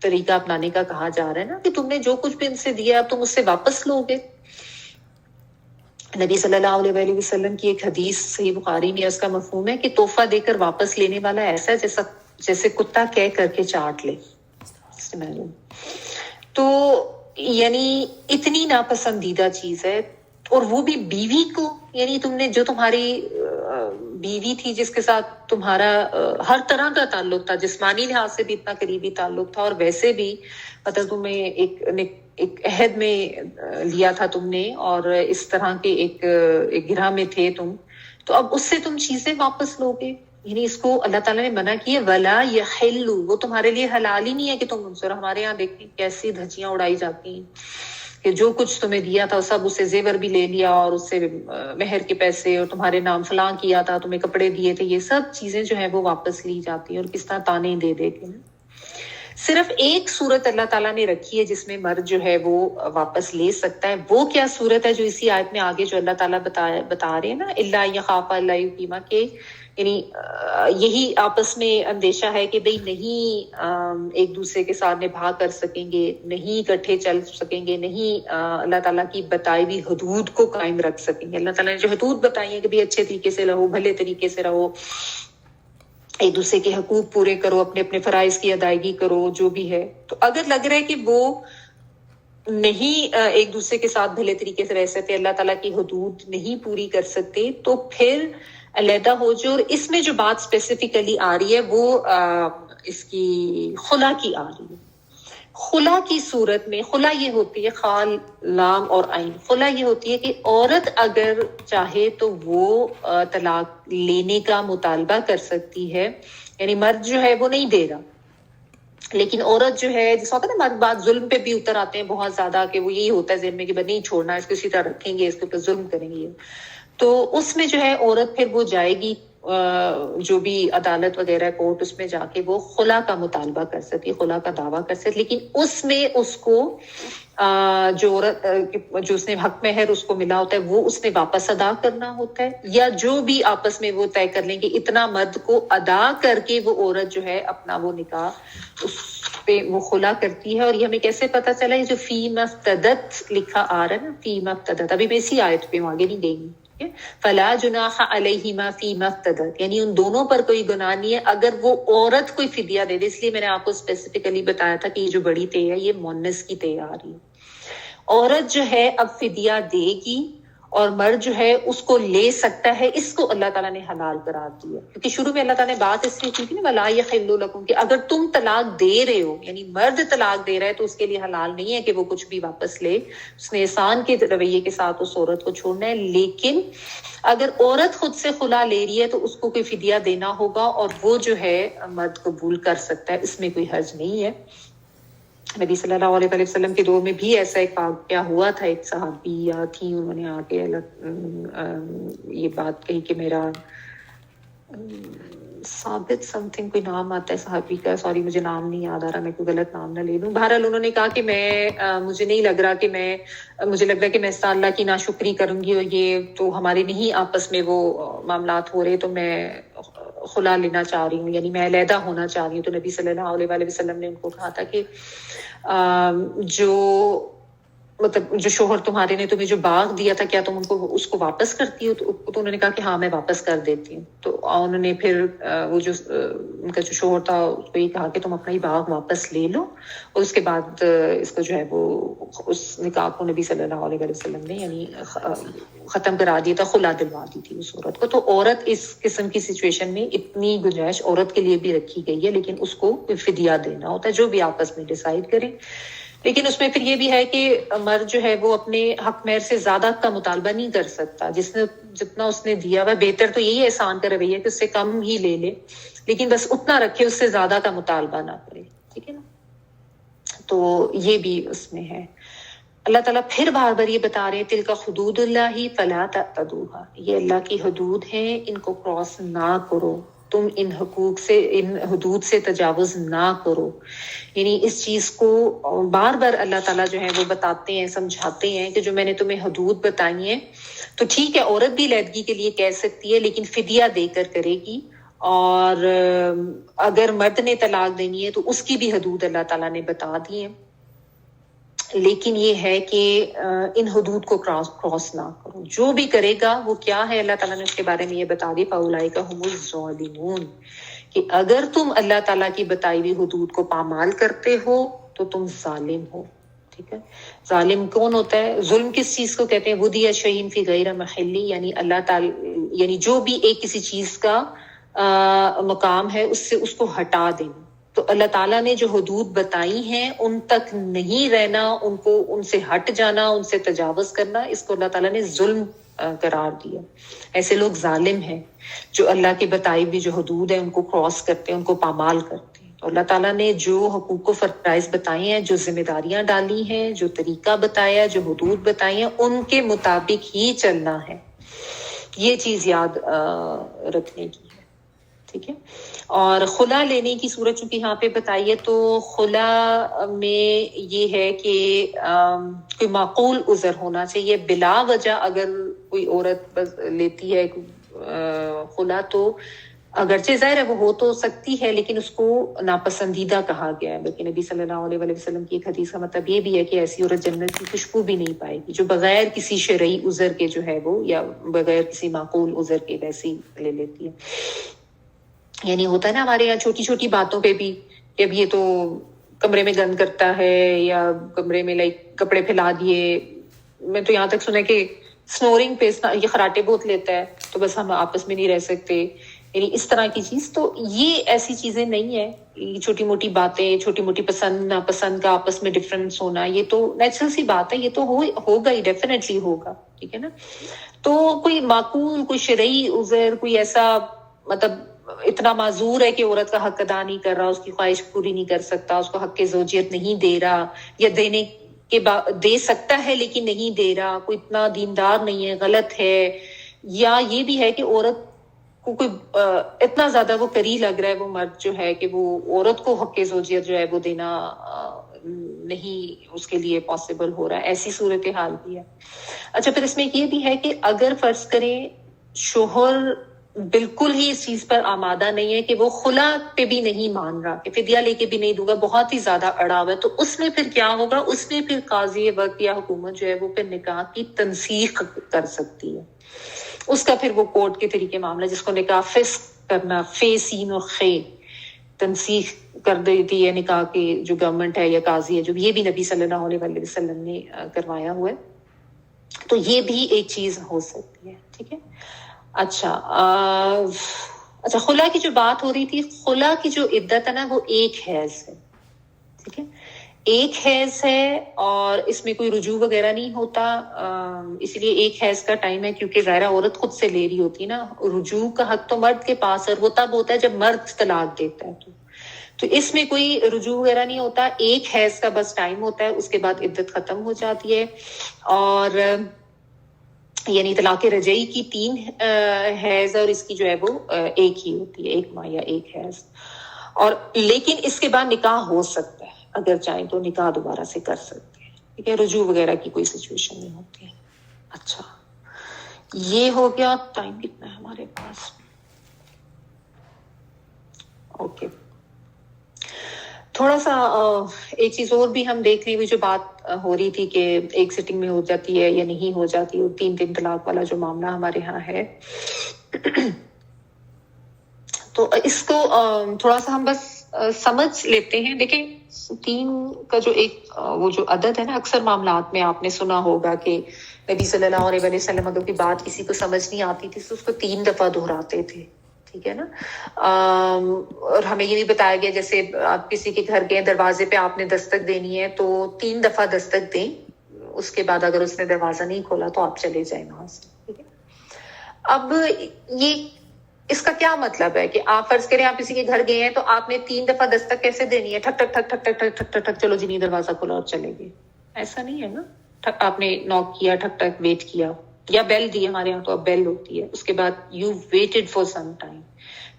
طریقہ اپنانے کا کہا جا رہا ہے نا کہ تم نے جو کچھ بھی ان سے دیا اب تم اس سے واپس لو گے. نبی صلی اللہ علیہ وآلہ وسلم کی ایک حدیث صحیح بخاری میں اس کا مفہوم ہے کہ تحفہ دے کر واپس لینے والا ایسا ہے جیسے کتا کہہ کر کے چاٹ لے. تو یعنی اتنی ناپسندیدہ چیز ہے، اور وہ بھی بیوی کو، یعنی تم نے جو تمہاری بیوی تھی جس کے ساتھ تمہارا ہر طرح کا تعلق تھا، جسمانی لحاظ سے بھی اتنا قریبی تعلق تھا اور ویسے بھی مطلب تمہیں ایک عہد میں لیا تھا تم نے اور اس طرح کے ایک گرہ میں تھے تم، تو اب اس سے تم چیزیں واپس لو گے. یعنی اس کو اللہ تعالیٰ نے منع کیا وَلَا يَحِلُّ، وہ تمہارے لیے حلال ہی نہیں ہے کہ تم ان سے. اور ہمارے یہاں دیکھیں کیسی دھجیاں اڑائی جاتی ہیں کہ جو کچھ تمہیں دیا تھا سب اسے زیور بھی لے لیا اور اس سے مہر کے پیسے اور تمہارے نام فلاں کیا تھا، تمہیں کپڑے دیے تھے، یہ سب چیزیں جو ہیں وہ واپس لی جاتی ہیں. اور کس طرح تانے دے دے کے. صرف ایک صورت اللہ تعالیٰ نے رکھی ہے جس میں مرد جو ہے وہ واپس لے سکتا ہے. وہ کیا صورت ہے جو اسی آیت میں آگے جو اللہ تعالیٰ بتا رہے ہیں نا، الا یخافا الا یقیما، کہ یعنی یہی آپس میں اندیشہ ہے کہ بھئی نہیں ایک دوسرے کے ساتھ نبھا کر سکیں گے، نہیں اکٹھے چل سکیں گے، نہیں اللہ تعالیٰ کی بتائی ہوئی حدود کو قائم رکھ سکیں گے. اللہ تعالیٰ نے جو حدود بتائی ہیں کہ بھئی اچھے طریقے سے رہو، بھلے طریقے سے رہو، ایک دوسرے کے حقوق پورے کرو، اپنے اپنے فرائض کی ادائیگی کرو، جو بھی ہے. تو اگر لگ رہا ہے کہ وہ نہیں ایک دوسرے کے ساتھ بھلے طریقے سے رہ سکتے، اللہ تعالیٰ کی حدود نہیں پوری کر سکتے، تو پھر علیحدہ ہو جو. اور اس میں جو بات اسپیسیفکلی آ رہی ہے وہ اس کی خلا کی آ رہی ہے. خلا کی صورت میں، خلا یہ ہوتی ہے خال لام اور عین، خلا یہ ہوتی ہے کہ عورت اگر چاہے تو وہ طلاق لینے کا مطالبہ کر سکتی ہے. یعنی مرد جو ہے وہ نہیں دے رہا، لیکن عورت جو ہے، جس وقت نا مرد بات ظلم پہ بھی اتر آتے ہیں بہت زیادہ، کہ وہ یہی ہوتا ہے ذہن میں کہ نہیں چھوڑنا، اس کو اسی طرح رکھیں گے، اس کے اوپر ظلم کریں گے. تو اس میں جو ہے عورت پھر وہ جائے گی جو بھی عدالت وغیرہ کورٹ، اس میں جا کے وہ خلا کا مطالبہ کر سکتی، خلا کا دعویٰ کر سکتی. لیکن اس میں اس کو جو عورت جو اس نے حق مہر اس کو ملا ہوتا ہے وہ اس نے واپس ادا کرنا ہوتا ہے، یا جو بھی آپس میں وہ طے کر لیں کہ اتنا مرد کو ادا کر کے وہ عورت جو ہے اپنا وہ نکاح اس پہ وہ خلا کرتی ہے. اور یہ ہمیں کیسے پتہ چلا؟ یہ جو فی مفتدت لکھا آ رہا ہے نا، فی مفتدت، ابھی میں اسی آیت پہ آگے نہیں گئی. فلا جناح علیہما فیما افتدت، یعنی ان دونوں پر کوئی گناہ نہیں ہے اگر وہ عورت کوئی فدیہ دے دے. اس لیے میں نے آپ کو اسپیسیفکلی بتایا تھا کہ یہ جو بڑی تے ہے یہ مونس کی تے آ رہی ہے. عورت جو ہے اب فدیہ دے گی اور مرد جو ہے اس کو لے سکتا ہے. اس کو اللہ تعالیٰ نے حلال قرار دیا کیونکہ شروع میں اللہ تعالیٰ نے بات اس لیے کی تھی نا وَلَا يَحِلُّ لَكُمْ، کہ اگر تم طلاق دے رہے ہو، یعنی مرد طلاق دے رہا ہے تو اس کے لیے حلال نہیں ہے کہ وہ کچھ بھی واپس لے. اس نے احسان کے رویے کے ساتھ اس عورت کو چھوڑنا ہے. لیکن اگر عورت خود سے خلا لے رہی ہے تو اس کو کوئی فدیہ دینا ہوگا اور وہ جو ہے مرد قبول کر سکتا ہے، اس میں کوئی حرج نہیں ہے. نبی صلی اللہ علیہ وسلم کے دور میں بھی ایسا ایک واقعہ ہوا تھا. ایک صحابیہ تھی، انہوں نے آ کے یہ بات کہی کہ میرا ثابت سم تھنگ کوئی نام آتا ہے صحابی کا، سوری مجھے نام نہیں یاد آ رہا، میں کوئی غلط نام نہ لے لوں. بہرحال انہوں نے کہا کہ مجھے نہیں لگ رہا کہ مجھے لگ رہا ہے کہ میں اللہ کی ناشکری کروں گی اور یہ تو ہمارے نہیں آپس میں وہ معاملات ہو رہے، تو میں خلا لینا چاہ رہی ہوں، یعنی میں علیحدہ ہونا چاہ رہی ہوں. تو نبی صلی اللہ علیہ وسلم نے ان کو کہا تھا کہ جو شوہر تمہارے نے تمہیں جو باغ دیا تھا کیا تم ان کو اس کو واپس کرتی ہو؟ تو انہوں نے کہا کہ ہاں میں واپس کر دیتی ہوں. تو انہوں نے پھر وہ جو ان کا جو شوہر تھا اس کو یہ کہا کہ تم اپنا یہ باغ واپس لے لو، اور اس کے بعد اس کو جو ہے وہ اس نکاح کو نبی صلی اللہ علیہ وسلم نے یعنی ختم کرا دیا تھا، خلا دلوا دی تھی اس عورت کو. تو عورت اس قسم کی سچویشن میں اتنی گنجائش عورت کے لیے بھی رکھی گئی ہے، لیکن اس کو فدیہ دینا ہوتا ہے جو بھی آپس میں ڈیسائیڈ کریں. لیکن اس میں پھر یہ بھی ہے کہ مرد جو ہے وہ اپنے حق مہر سے زیادہ کا مطالبہ نہیں کر سکتا. جتنا اس نے دیا ہوا، بہتر تو یہی احسان کا رویہ کہ اس سے کم ہی لے لے، لیکن بس اتنا رکھے، اس سے زیادہ کا مطالبہ نہ کرے. ٹھیک ہے نا؟ تو یہ بھی اس میں ہے. اللہ تعالیٰ پھر بار بار یہ بتا رہے ہیں تلک حدود اللہ فلا تعتدوها، یہ اللہ کی حدود ہیں، ان کو کراس نہ کرو، تم ان حدود سے تجاوز نہ کرو. یعنی اس چیز کو بار بار اللہ تعالیٰ جو ہے وہ بتاتے ہیں، سمجھاتے ہیں کہ جو میں نے تمہیں حدود بتائی ہیں تو ٹھیک ہے عورت بھی علیحدگی کے لیے کہہ سکتی ہے لیکن فدیہ دے کر کرے گی، اور اگر مرد نے طلاق دینی ہے تو اس کی بھی حدود اللہ تعالیٰ نے بتا دی ہیں. لیکن یہ ہے کہ ان حدود کو کراس نہ کرو. جو بھی کرے گا وہ کیا ہے، اللہ تعالیٰ نے اس کے بارے میں یہ بتا دی فَأُولَئِكَ هُمُ الظَّالِمُونَ، کہ اگر تم اللہ تعالیٰ کی بتائی ہوئی حدود کو پامال کرتے ہو تو تم ظالم ہو. ٹھیک ہے، ظالم کون ہوتا ہے؟ ظلم کس چیز کو کہتے ہیں؟ وُدِیَ شَيْءٍ فِي غَيْرِ مَحِلِّ، یعنی اللہ تعالیٰ یعنی جو بھی ایک کسی چیز کا مقام ہے اس سے اس کو ہٹا دینا. تو اللہ تعالیٰ نے جو حدود بتائی ہیں ان تک نہیں رہنا، ان سے ہٹ جانا، ان سے تجاوز کرنا، اس کو اللہ تعالیٰ نے ظلم قرار دیا. ایسے لوگ ظالم ہیں جو اللہ کی بتائی بھی جو حدود ہیں ان کو کراس کرتے ہیں، ان کو پامال کرتے ہیں. تو اللہ تعالیٰ نے جو حقوق و فرائض بتائے ہیں، جو ذمہ داریاں ڈالی ہیں، جو طریقہ بتایا، جو حدود بتائی ہیں، ان کے مطابق ہی چلنا ہے. یہ چیز یاد رکھنے کی ہے. ٹھیک ہے. اور خلا لینے کی صورت چونکہ یہاں پہ بتائی ہے تو خلا میں یہ ہے کہ کوئی معقول عذر ہونا چاہیے. بلا وجہ اگر کوئی عورت بس لیتی ہے خلا تو اگرچہ ظاہر ہے وہ ہو تو سکتی ہے لیکن اس کو ناپسندیدہ کہا گیا ہے. بلکہ نبی صلی اللہ علیہ وسلم کی ایک حدیث کا مطلب یہ بھی ہے کہ ایسی عورت جنت کی خوشبو بھی نہیں پائے گی جو بغیر کسی شرعی عذر کے جو ہے وہ یا بغیر کسی معقول عذر کے ویسی لے لیتی ہے. یعنی ہوتا ہے نا ہمارے یہاں چھوٹی چھوٹی باتوں پہ بھی کہ اب یہ تو کمرے میں گند کرتا ہے یا کمرے میں کپڑے پھیلا دیے. میں تو یہاں تک سنا کہ سنورنگ پہ یہ خراٹے بہت لیتا ہے تو بس ہم آپس میں نہیں رہ سکتے، یعنی اس طرح کی چیز. تو یہ ایسی چیزیں نہیں ہے. یہ چھوٹی موٹی باتیں، چھوٹی موٹی پسند ناپسند کا آپس میں ڈفرینس ہونا، یہ تو نیچرل سی بات ہے، یہ تو ہوگا ہی، ڈیفینیٹلی ہوگا. ٹھیک ہے نا. تو کوئی معقول، کوئی شرعی عذر، کوئی ایسا مطلب اتنا معذور ہے کہ عورت کا حق ادا نہیں کر رہا، اس کی خواہش پوری نہیں کر سکتا، اس کو حق زوجیت نہیں دے رہا، یا دینے کے دے سکتا ہے لیکن نہیں دے رہا، کوئی اتنا دیندار نہیں ہے، غلط ہے. یا یہ بھی ہے کہ عورت کو کوئی اتنا زیادہ وہ کری لگ رہا ہے وہ مرد جو ہے کہ وہ عورت کو حق زوجیت جو ہے وہ دینا نہیں اس کے لیے پاسبل ہو رہا ہے. ایسی صورتحال بھی ہے. اچھا، پھر اس میں یہ بھی ہے کہ اگر فرض کریں شوہر بالکل ہی اس چیز پر آمادہ نہیں ہے کہ وہ خلا پہ بھی نہیں مان رہا کہ فدیہ لے کے بھی نہیں دوں گا، بہت ہی زیادہ اڑا ہوا ہے، تو اس میں پھر کیا ہوگا؟ اس میں پھر قاضی وقت یا حکومت جو ہے وہ پھر نکاح کی تنسیخ کر سکتی ہے. اس کا پھر وہ کورٹ کے طریقے معاملہ جس کو نکاح فسق کرنا، فے سین اور خے تنسیخ کر دیتی ہے نکاح کے جو گورنمنٹ ہے یا قاضی ہے جو یہ بھی نبی صلی اللہ علیہ وسلم نے کروایا ہوا ہے. تو یہ بھی ایک چیز ہو سکتی ہے. ٹھیک ہے. اچھا خلا کی جو بات ہو رہی تھی، خلا کی جو عدت ہے نا وہ ایک حیض ہے. ٹھیک ہے، ایک حیض ہے اور اس میں کوئی رجوع وغیرہ نہیں ہوتا. اسی لیے ایک حیض کا ٹائم ہے کیونکہ ظاہرہ عورت خود سے لے رہی ہوتی ہے نا. رجوع کا حق تو مرد کے پاس ہے، وہ تب ہوتا ہے جب مرد طلاق دیتا ہے. تو اس میں کوئی رجوع وغیرہ نہیں ہوتا. ایک حیض کا بس ٹائم ہوتا ہے، اس کے بعد عدت ختم ہو جاتی ہے. اور یعنی طلاق رجعی کی 3 حیض اور اس کی جو ہے وہ ایک ہی ہوتی ہے، 1 ماہ یا 1 حیض. اور لیکن اس کے بعد نکاح ہو سکتا ہے، اگر چاہیں تو نکاح دوبارہ سے کر سکتے ہیں. ٹھیک ہے، رجوع وغیرہ کی کوئی سچویشن نہیں ہوتی ہے. اچھا یہ ہو گیا. ٹائم کتنا ہے ہمارے پاس؟ اوکے. تھوڑا سا ایک چیز اور بھی ہم دیکھ لیں، جو بات ہو رہی تھی کہ ایک سٹنگ میں ہو جاتی ہے یا نہیں ہو جاتی، اور 3 طلاق والا جو معاملہ ہمارے ہاں ہے. تو اس کو تھوڑا سا ہم بس سمجھ لیتے ہیں. دیکھیں 3 کا جو ایک وہ جو عدد ہے نا، اکثر معاملات میں آپ نے سنا ہوگا کہ نبی صلی اللہ علیہ وسلم اگر کوئی بات کسی کو سمجھ نہیں آتی تھی تو اس کو 3 دفعہ دہراتے تھے. ٹھیک ہے نا. اور ہمیں یہ بھی بتایا گیا جیسے آپ کسی کے گھر گئے، دروازے پہ آپ نے دستک دینی ہے تو 3 دفعہ دستک دیں. اس کے بعد اگر اس نے دروازہ نہیں کھولا تو آپ چلے جائیں وہاں سے. ٹھیک ہے. اب یہ اس کا کیا مطلب ہے کہ آپ فرض کریں آپ کسی کے گھر گئے ہیں تو آپ نے 3 دفعہ دستک کیسے دینی ہے؟ ٹھک ٹھک ٹھک ٹھک ٹھک ٹھک ٹھک ٹھک، چلو جی نہیں دروازہ کھولا اور چلے گئے. ایسا نہیں ہے نا. آپ نے نوک کیا، ٹھک ٹھک ویٹ کیا، یا بیل دی. ہمارے یہاں تو اب بیل ہوتی ہے. اس کے بعد you waited for some time,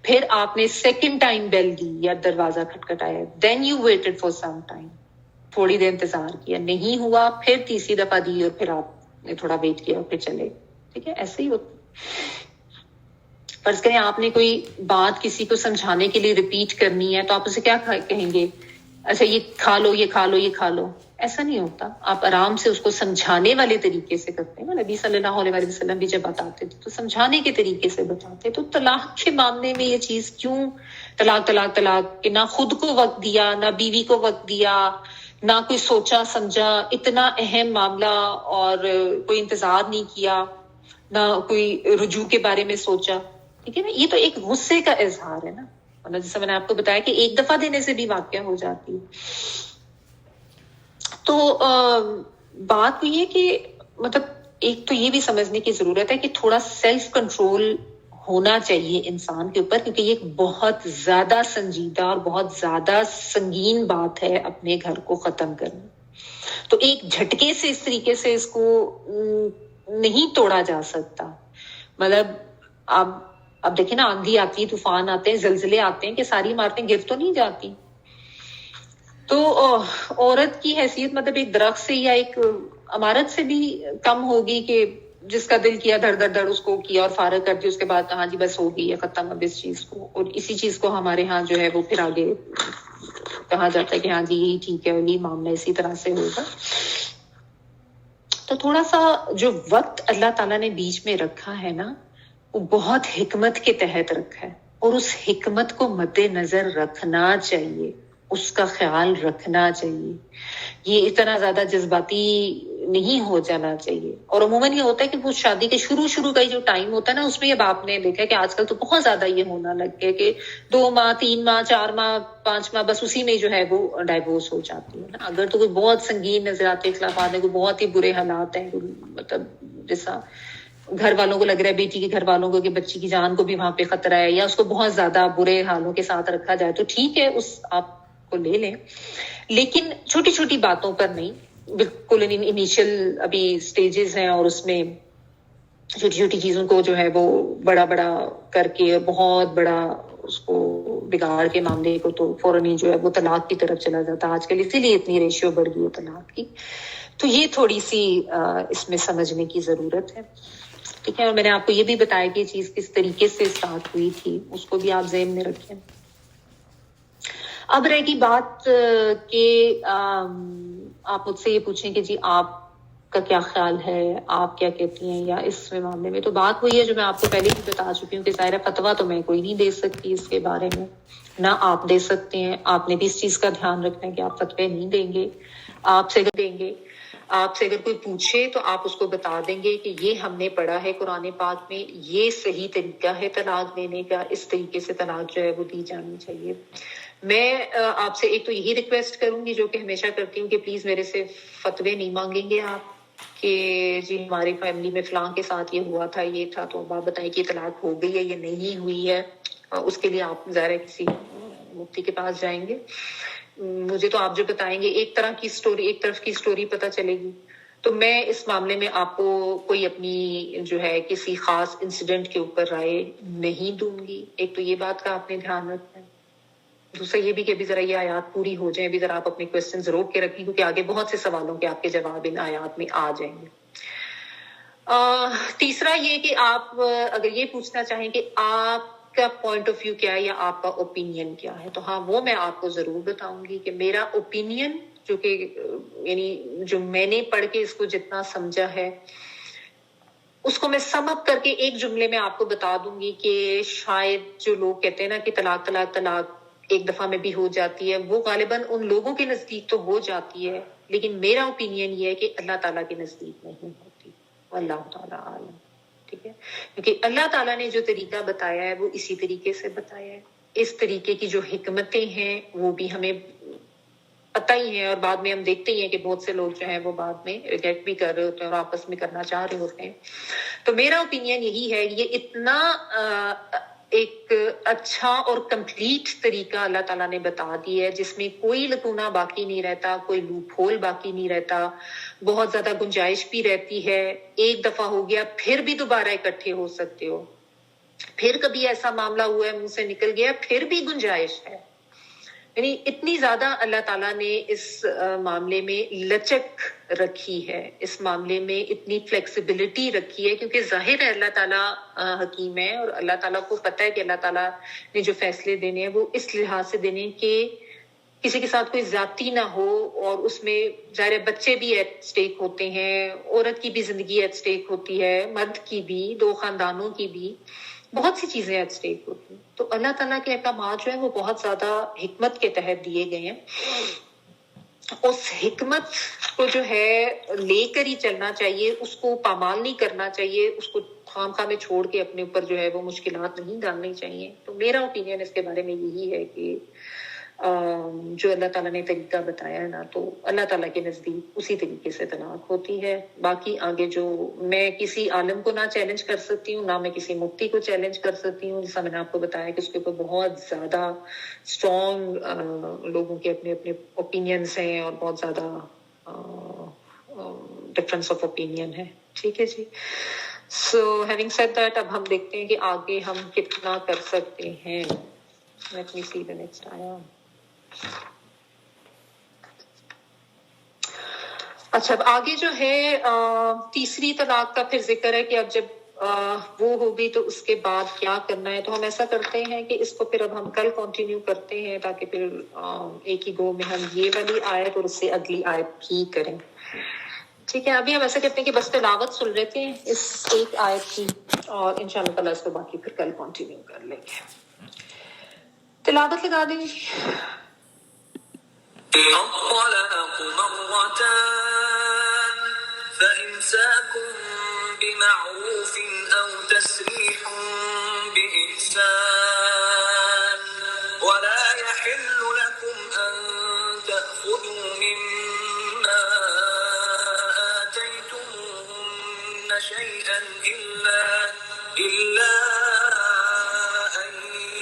پھر آپ نے 2nd ٹائم بیل دی یا دروازہ کھٹکھٹایا، then you waited for some time, تھوڑی دیر انتظار کیا، نہیں ہوا، پھر تیسری دفعہ دی اور پھر آپ نے تھوڑا ویٹ کیا اور پھر چلے. ٹھیک ہے، ایسے ہی ہوتا. فرض کریں آپ نے کوئی بات کسی کو سمجھانے کے لیے ریپیٹ کرنی ہے تو آپ اسے کیا کہیں گے؟ اچھا یہ کھا لو، یہ کھا لو، یہ کھا لو. ایسا نہیں ہوتا. آپ آرام سے اس کو سمجھانے والے طریقے سے کرتے ہیں. نبی صلی اللہ علیہ وسلم بھی جب بتاتے تھے تو سمجھانے کے طریقے سے بتاتے. تو طلاق کے معاملے میں یہ چیز کیوں طلاق طلاق طلاق کہ نہ خود کو وقت دیا، نہ بیوی کو وقت دیا، نہ کوئی سوچا سمجھا اتنا اہم معاملہ، اور کوئی انتظار نہیں کیا، نہ کوئی رجوع کے بارے میں سوچا. ٹھیک ہے نا. یہ تو ایک غصے کا اظہار ہے نا. جیسے میں نے آپ کو بتایا کہ 1 دفعہ دینے سے بھی واقعہ ہو جاتی ہے. تو بات یہ ہے کہ مطلب ایک تو یہ بھی سمجھنے کی ضرورت ہے کہ تھوڑا سیلف کنٹرول ہونا چاہیے انسان کے اوپر، کیونکہ یہ ایک بہت زیادہ سنجیدہ اور بہت زیادہ سنگین بات ہے اپنے گھر کو ختم کرنا. تو ایک جھٹکے سے اس طریقے سے اس کو نہیں توڑا جا سکتا. مطلب اب دیکھیں نا، آندھی آتی ہے، طوفان آتے ہیں، زلزلے آتے ہیں، کہ ساری عمارتیں گر تو نہیں جاتی. تو عورت کی حیثیت مطلب ایک درخت سے یا ایک عمارت سے بھی کم ہوگی کہ جس کا دل کیا دھڑ دھڑ دھڑ اس کو کیا اور فارغ کر دیا، اس کے بعد ہاں جی بس ہو گئی ہے ختم اب اس چیز کو. اور اسی چیز کو ہمارے ہاں جو ہے وہ پھر آگے کہا جاتا ہے کہ ہاں جی یہی ٹھیک ہے، یہی معاملہ اسی طرح سے ہوگا. تو تھوڑا سا جو وقت اللہ تعالیٰ نے بیچ میں رکھا ہے نا، وہ بہت حکمت کے تحت رکھا ہے، اور اس حکمت کو مد نظر رکھنا چاہیے، اس کا خیال رکھنا چاہیے. یہ اتنا زیادہ جذباتی نہیں ہو جانا چاہیے. اور عموماً یہ ہوتا ہے کہ وہ شادی کے شروع کا جو ٹائم ہوتا ہے نا، اس میں اب آپ نے دیکھا کہ آج کل تو بہت زیادہ یہ ہونا لگ گیا کہ 2 ماہ 3 ماہ 4 ماہ 5 ماہ بس اسی میں جو ہے وہ ڈائیورس ہو جاتی ہے نا. اگر تو کوئی بہت سنگین نظریاتی اختلافات ہیں، کوئی بہت ہی برے حالات ہیں، مطلب جیسا گھر والوں کو لگ رہا ہے، بیٹی کے گھر والوں کو کہ بچی کی جان کو بھی وہاں پہ خطرہ ہے، یا اس کو بہت زیادہ برے حالوں کے ساتھ رکھا جائے، تو ٹھیک ہے اس آپ کو لے لیں. لیکن چھوٹی چھوٹی باتوں پر نہیں. بالکل انیشل ابھی سٹیجز ہیں اور اس میں چھوٹی چھوٹی چیزوں کو جو ہے وہ بڑا بڑا کر کے اور بہت بڑا اس کو بگاڑ کے معاملے کو تو فوراً ہی جو ہے وہ طلاق کی طرف چلا جاتا ہے آج کل. اسی لیے اتنی ریشیو بڑھ گئی ہے طلاق کی. تو یہ تھوڑی سی اس میں سمجھنے کی ضرورت ہے. ٹھیک ہے. اور میں نے آپ کو یہ بھی بتایا کہ یہ چیز کس طریقے سے اسٹارٹ ہوئی تھی، اس کو بھی آپ ذہن میں رکھیں. اب رہے گی بات کہ آپ مجھ سے یہ پوچھیں کہ جی آپ کا کیا خیال ہے، آپ کیا کہتی ہیں یا اس معاملے میں؟ تو بات وہی ہے جو میں آپ کو پہلے ہی بتا چکی ہوں کہ ظاہر فتویٰ تو میں کوئی نہیں دے سکتی اس کے بارے میں، نہ آپ دے سکتے ہیں. آپ نے بھی اس چیز کا دھیان رکھنا ہے کہ آپ فتوے نہیں دیں گے. آپ سے اگر کوئی پوچھے تو آپ اس کو بتا دیں گے کہ یہ ہم نے پڑھا ہے قرآن پاک میں، یہ صحیح طریقہ ہے طلاق دینے کا، اس طریقے سے طلاق جو ہے وہ دی جانی چاہیے. میں آپ سے ایک تو یہی ریکویسٹ کروں گی جو کہ ہمیشہ کرتی ہوں کہ پلیز میرے سے فتوے نہیں مانگیں گے آپ کہ جی ہماری فیملی میں فلاں کے ساتھ یہ ہوا تھا، یہ تھا، تو آپ بتائیں کہ طلاق ہو گئی ہے یا نہیں ہوئی ہے. اس کے لیے آپ ظاہر ہے کسی مفتی کے پاس جائیں گے. مجھے تو آپ جو بتائیں گے ایک طرف کی سٹوری پتہ چلے گی. تو میں اس معاملے میں آپ کو کوئی اپنی جو ہے کسی خاص انسیڈنٹ کے اوپر رائے نہیں دوں گی. ایک تو یہ بات کا آپ نے دھیان رکھنا ہے. دوسرا یہ بھی کہ ابھی ذرا یہ آیات پوری ہو جائیں، ابھی ذرا آپ اپنے کوسچنز روک کے رکھیں کیونکہ آگے بہت سے سوالوں کے آپ کے جواب ان آیات میں آ جائیں گے. تیسرا یہ کہ آپ اگر یہ پوچھنا چاہیں کہ آپ کا پوائنٹ آف ویو کیا ہے یا آپ کا اوپینین کیا ہے، تو ہاں وہ میں آپ کو ضرور بتاؤں گی کہ میرا اوپینین جو کہ یعنی جو میں نے پڑھ کے اس کو جتنا سمجھا ہے اس کو میں سم اپ کر کے ایک جملے میں آپ کو بتا دوں گی کہ شاید جو لوگ کہتے ہیں نا کہ طلاق طلاق طلاق ایک دفعہ میں بھی ہو جاتی ہے، وہ غالباً ان لوگوں کے نزدیک تو ہو جاتی ہے، لیکن میرا اوپینین یہ ہے کہ اللہ تعالیٰ کے نزدیک نہیں ہوتی. اللہ تعالیٰ عالم. ٹھیک ہے، کیونکہ اللہ تعالیٰ نے جو طریقہ بتایا ہے وہ اسی طریقے سے بتایا ہے. اس طریقے کی جو حکمتیں ہیں وہ بھی ہمیں پتہ ہی ہے، اور بعد میں ہم دیکھتے ہی ہیں کہ بہت سے لوگ جو ہیں وہ بعد میں ریجیکٹ بھی کر رہے ہوتے ہیں اور آپس میں کرنا چاہ رہے ہوتے ہیں. تو میرا اوپینین یہی ہے، یہ اتنا ایک اچھا اور کمپلیٹ طریقہ اللہ تعالیٰ نے بتا دی ہے جس میں کوئی لکونہ باقی نہیں رہتا، کوئی لوپ ہول باقی نہیں رہتا، بہت زیادہ گنجائش بھی رہتی ہے. ایک دفعہ ہو گیا پھر بھی دوبارہ اکٹھے ہو سکتے ہو، پھر کبھی ایسا معاملہ ہوا ہے منہ سے نکل گیا پھر بھی گنجائش ہے. یعنی اتنی زیادہ اللہ تعالیٰ نے اس معاملے میں لچک رکھی ہے، اس معاملے میں اتنی فلیکسیبلٹی رکھی ہے، کیونکہ ظاہر ہے اللہ تعالیٰ حکیم ہے اور اللہ تعالیٰ کو پتہ ہے کہ اللہ تعالیٰ نے جو فیصلے دینے ہیں وہ اس لحاظ سے دینے ہیں کہ کسی کے ساتھ کوئی زیادتی نہ ہو، اور اس میں ظاہر بچے بھی ایٹ سٹیک ہوتے ہیں، عورت کی بھی زندگی ایٹ سٹیک ہوتی ہے، مرد کی بھی، دو خاندانوں کی بھی، بہت سی چیزیں ایٹ سٹیک ہوتی ہیں. تو اللہ تعالیٰ کے احکامات جو ہیں وہ بہت زیادہ حکمت کے تحت دیے گئے ہیں. اس حکمت کو جو ہے لے کر ہی چلنا چاہیے، اس کو پامال نہیں کرنا چاہیے، اس کو خام خواہ میں چھوڑ کے اپنے اوپر جو ہے وہ مشکلات نہیں ڈالنی چاہیے. تو میرا اوپینین اس کے بارے میں یہی ہے کہ جو اللہ تعالیٰ نے طریقہ بتایا ہے نا، تو اللہ تعالیٰ کے نزدیک اسی طریقے سے طلاق ہوتی ہے. باقی آگے جو میں کسی عالم کو نہ چیلنج کر سکتی ہوں، نہ میں کسی مفتی کو چیلنج کر سکتی ہوں، جیسا میں نے آپ کو بتایا کہ اس کے اوپر بہت زیادہ اسٹرانگ لوگوں کے اپنے اپنے اوپینینس ہیں اور بہت زیادہ ڈفرینس آف اوپینین ہے. ٹھیک ہے جی. سو ہیونگ سیڈ دیٹ، اب ہم دیکھتے ہیں کہ آگے ہم کتنا کر سکتے ہیں. Let me C the next آیا. اچھا، اب آگے جو ہے تیسری طلاق کا پھر ذکر ہے کہ اب جب وہ ہوگی تو اس کے بعد کیا کرنا ہے. تو ہم ایسا کرتے ہیں کہ اس کو پھر اب ہم کل کنٹینیو کرتے ہیں تاکہ پھر ایک ہی گو میں ہم یہ والی آیت اور اس سے اگلی آیت بھی کریں. ٹھیک ہے، ابھی ہم ایسا کرتے ہیں کہ بس تلاوت سن لیتے ہیں اس ایک آیت کی، اور انشاءاللہ تعالیٰ اس کو باقی پھر کل کنٹینیو کر لیں گے. تلاوت لگا دیں گے. الطلاق مرتان فإمساك بمعروف أو تسريح بإحسان ولا يحل لكم أن تأخذوا مما آتيتموهن شيئا إلا أن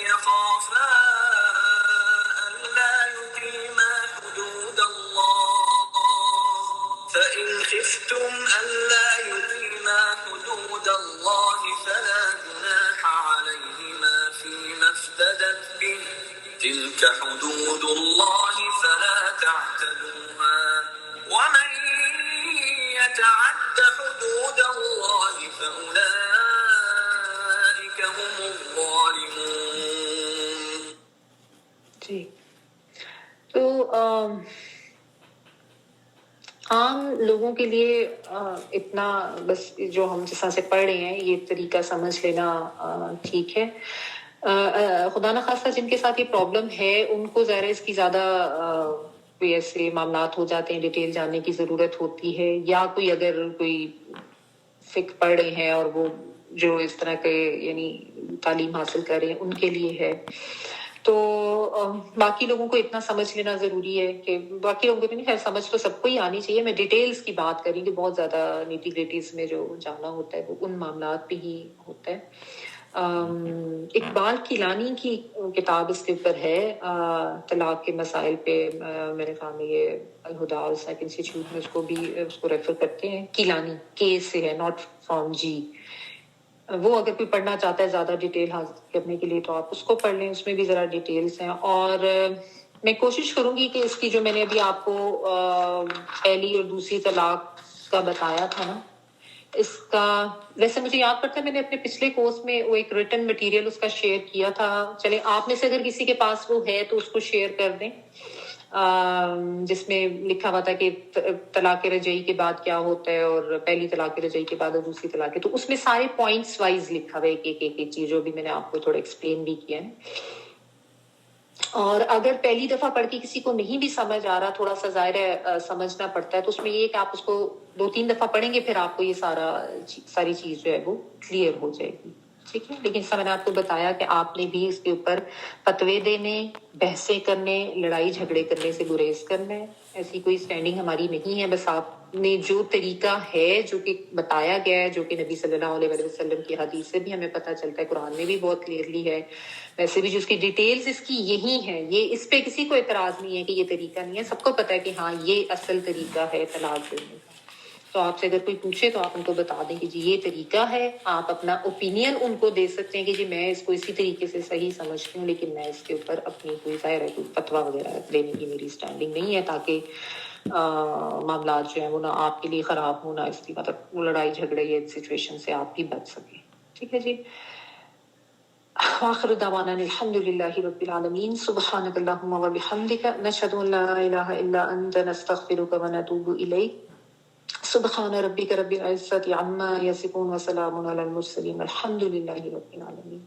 يخافا ألا يقيما حدود الله فإن خفتم ألا يقيما حدود الله فلا جناح عليهما فيما افتدت به تلك حدود الله فلا تعتدوها ومن يتعد حدود الله فأولئك هم الظالمون. جی، تو عام لوگوں کے لیے اتنا بس جو ہم جس طرح سے پڑھ رہے ہیں یہ طریقہ سمجھ لینا ٹھیک ہے. خدا نخواستہ جن کے ساتھ یہ پرابلم ہے ان کو ظاہر ہے اس کی زیادہ کوئی ایسے معاملات ہو جاتے ہیں ڈیٹیل جاننے کی ضرورت ہوتی ہے, یا کوئی اگر کوئی فقہ پڑھ رہے ہیں اور وہ جو اس طرح کے یعنی تعلیم حاصل کر رہے ہیں ان کے لیے ہے. تو باقی لوگوں کو اتنا سمجھ لینا ضروری ہے کہ باقی لوگوں کو نہیں, خیر سمجھ تو سب کو ہی آنی چاہیے. میں ڈیٹیلز کی بات کر رہی ہوں کہ بہت زیادہ نیٹی گریٹیز میں جو جانا ہوتا ہے وہ ان معاملات پہ ہی ہوتا ہے. اقبال کیلانی کی کتاب اس کے اوپر ہے طلاق کے مسائل پہ. میرے خیال میں یہ الہدا اور سائک انسٹیٹیوٹ میں اس کو ریفر کرتے ہیں. کیلانی کے سے ہے, ناٹ فرام جی. وہ اگر کوئی پڑھنا چاہتا ہے زیادہ ڈیٹیل حاصل کرنے کے لیے تو آپ اس کو پڑھ لیں, اس میں بھی ذرا ڈیٹیلز ہیں. اور میں کوشش کروں گی کہ اس کی جو میں نے ابھی آپ کو پہلی اور دوسری طلاق کا بتایا تھا نا, اس کا ویسے مجھے یاد پڑتا ہے میں نے اپنے پچھلے کورس میں وہ ایک ریٹن مٹیریل اس کا شیئر کیا تھا. چلیں آپ میں سے اگر کسی کے پاس وہ ہے تو اس کو شیئر کر دیں, جس میں لکھا ہوا تھا کہ طلاق رجعی کے بعد کیا ہوتا ہے اور پہلی طلاق رجعی کے بعد اور دوسری طلاق کے, تو اس میں سارے پوائنٹس وائز لکھا ہوا ہے ایک چیز جو بھی میں نے آپ کو تھوڑا ایکسپلین بھی کیا ہے. اور اگر پہلی دفعہ پڑھ کے کسی کو نہیں بھی سمجھ آ رہا, تھوڑا سا ظاہر ہے سمجھنا پڑتا ہے, تو اس میں یہ کہ آپ اس کو 2-3 دفعہ پڑھیں گے پھر آپ کو یہ ساری چیز جو ہے وہ کلیئر ہو جائے گی. ٹھیک ہے, لیکن اس کا میں نے آپ کو بتایا کہ آپ نے بھی اس کے اوپر فتوے دینے, بحثیں کرنے, لڑائی جھگڑے کرنے سے گریز کرنا ہے. ایسی کوئی سٹینڈنگ ہماری نہیں ہے. بس آپ نے جو طریقہ ہے جو کہ بتایا گیا ہے, جو کہ نبی صلی اللہ علیہ وسلم کی حدیث سے بھی ہمیں پتہ چلتا ہے, قرآن میں بھی بہت کلیئرلی ہے, ویسے بھی جو اس کی ڈیٹیلز اس کی یہی ہیں. یہ اس پہ کسی کو اعتراض نہیں ہے کہ یہ طریقہ نہیں ہے, سب کو پتہ ہے کہ ہاں یہ اصل طریقہ ہے طلاق دینے کا. تو آپ سے اگر کوئی پوچھے تو آپ ان کو بتا دیں کہ جی یہ طریقہ ہے. آپ اپنا اوپینین ان کو دے سکتے ہیں کہ جی میں اس کو اسی طریقے سے صحیح سمجھتی ہوں, لیکن میں اس کے اوپر اپنی کوئی ظاہر ہے کوئی فتویٰ وغیرہ دینے کی میری اسٹینڈنگ نہیں ہے, تاکہ معاملات جو ہیں وہ نہ آپ کے لیے خراب ہو, نہ اس کی مطلب لڑائی جھگڑے یا سچویشن سے آپ بھی بچ سکیں. ٹھیک ہے جی. آخر دعوانا الحمد للہ رب العالمین. سبحانک اللہم و بحمدک, نشہد ان لا الہ الا انت, نستغفرک و نتوب الیک. سبحان ربک رب العزت عما یصفون وسلام علی المرسلین والحمد للہ رب العالمین.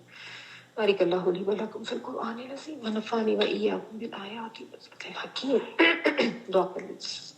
بارک اللہ لی و لکم فی القرآن العظیم ونفعنی و ایاکم بالآیات والذکر الحکیم. دعا کر لیجیے.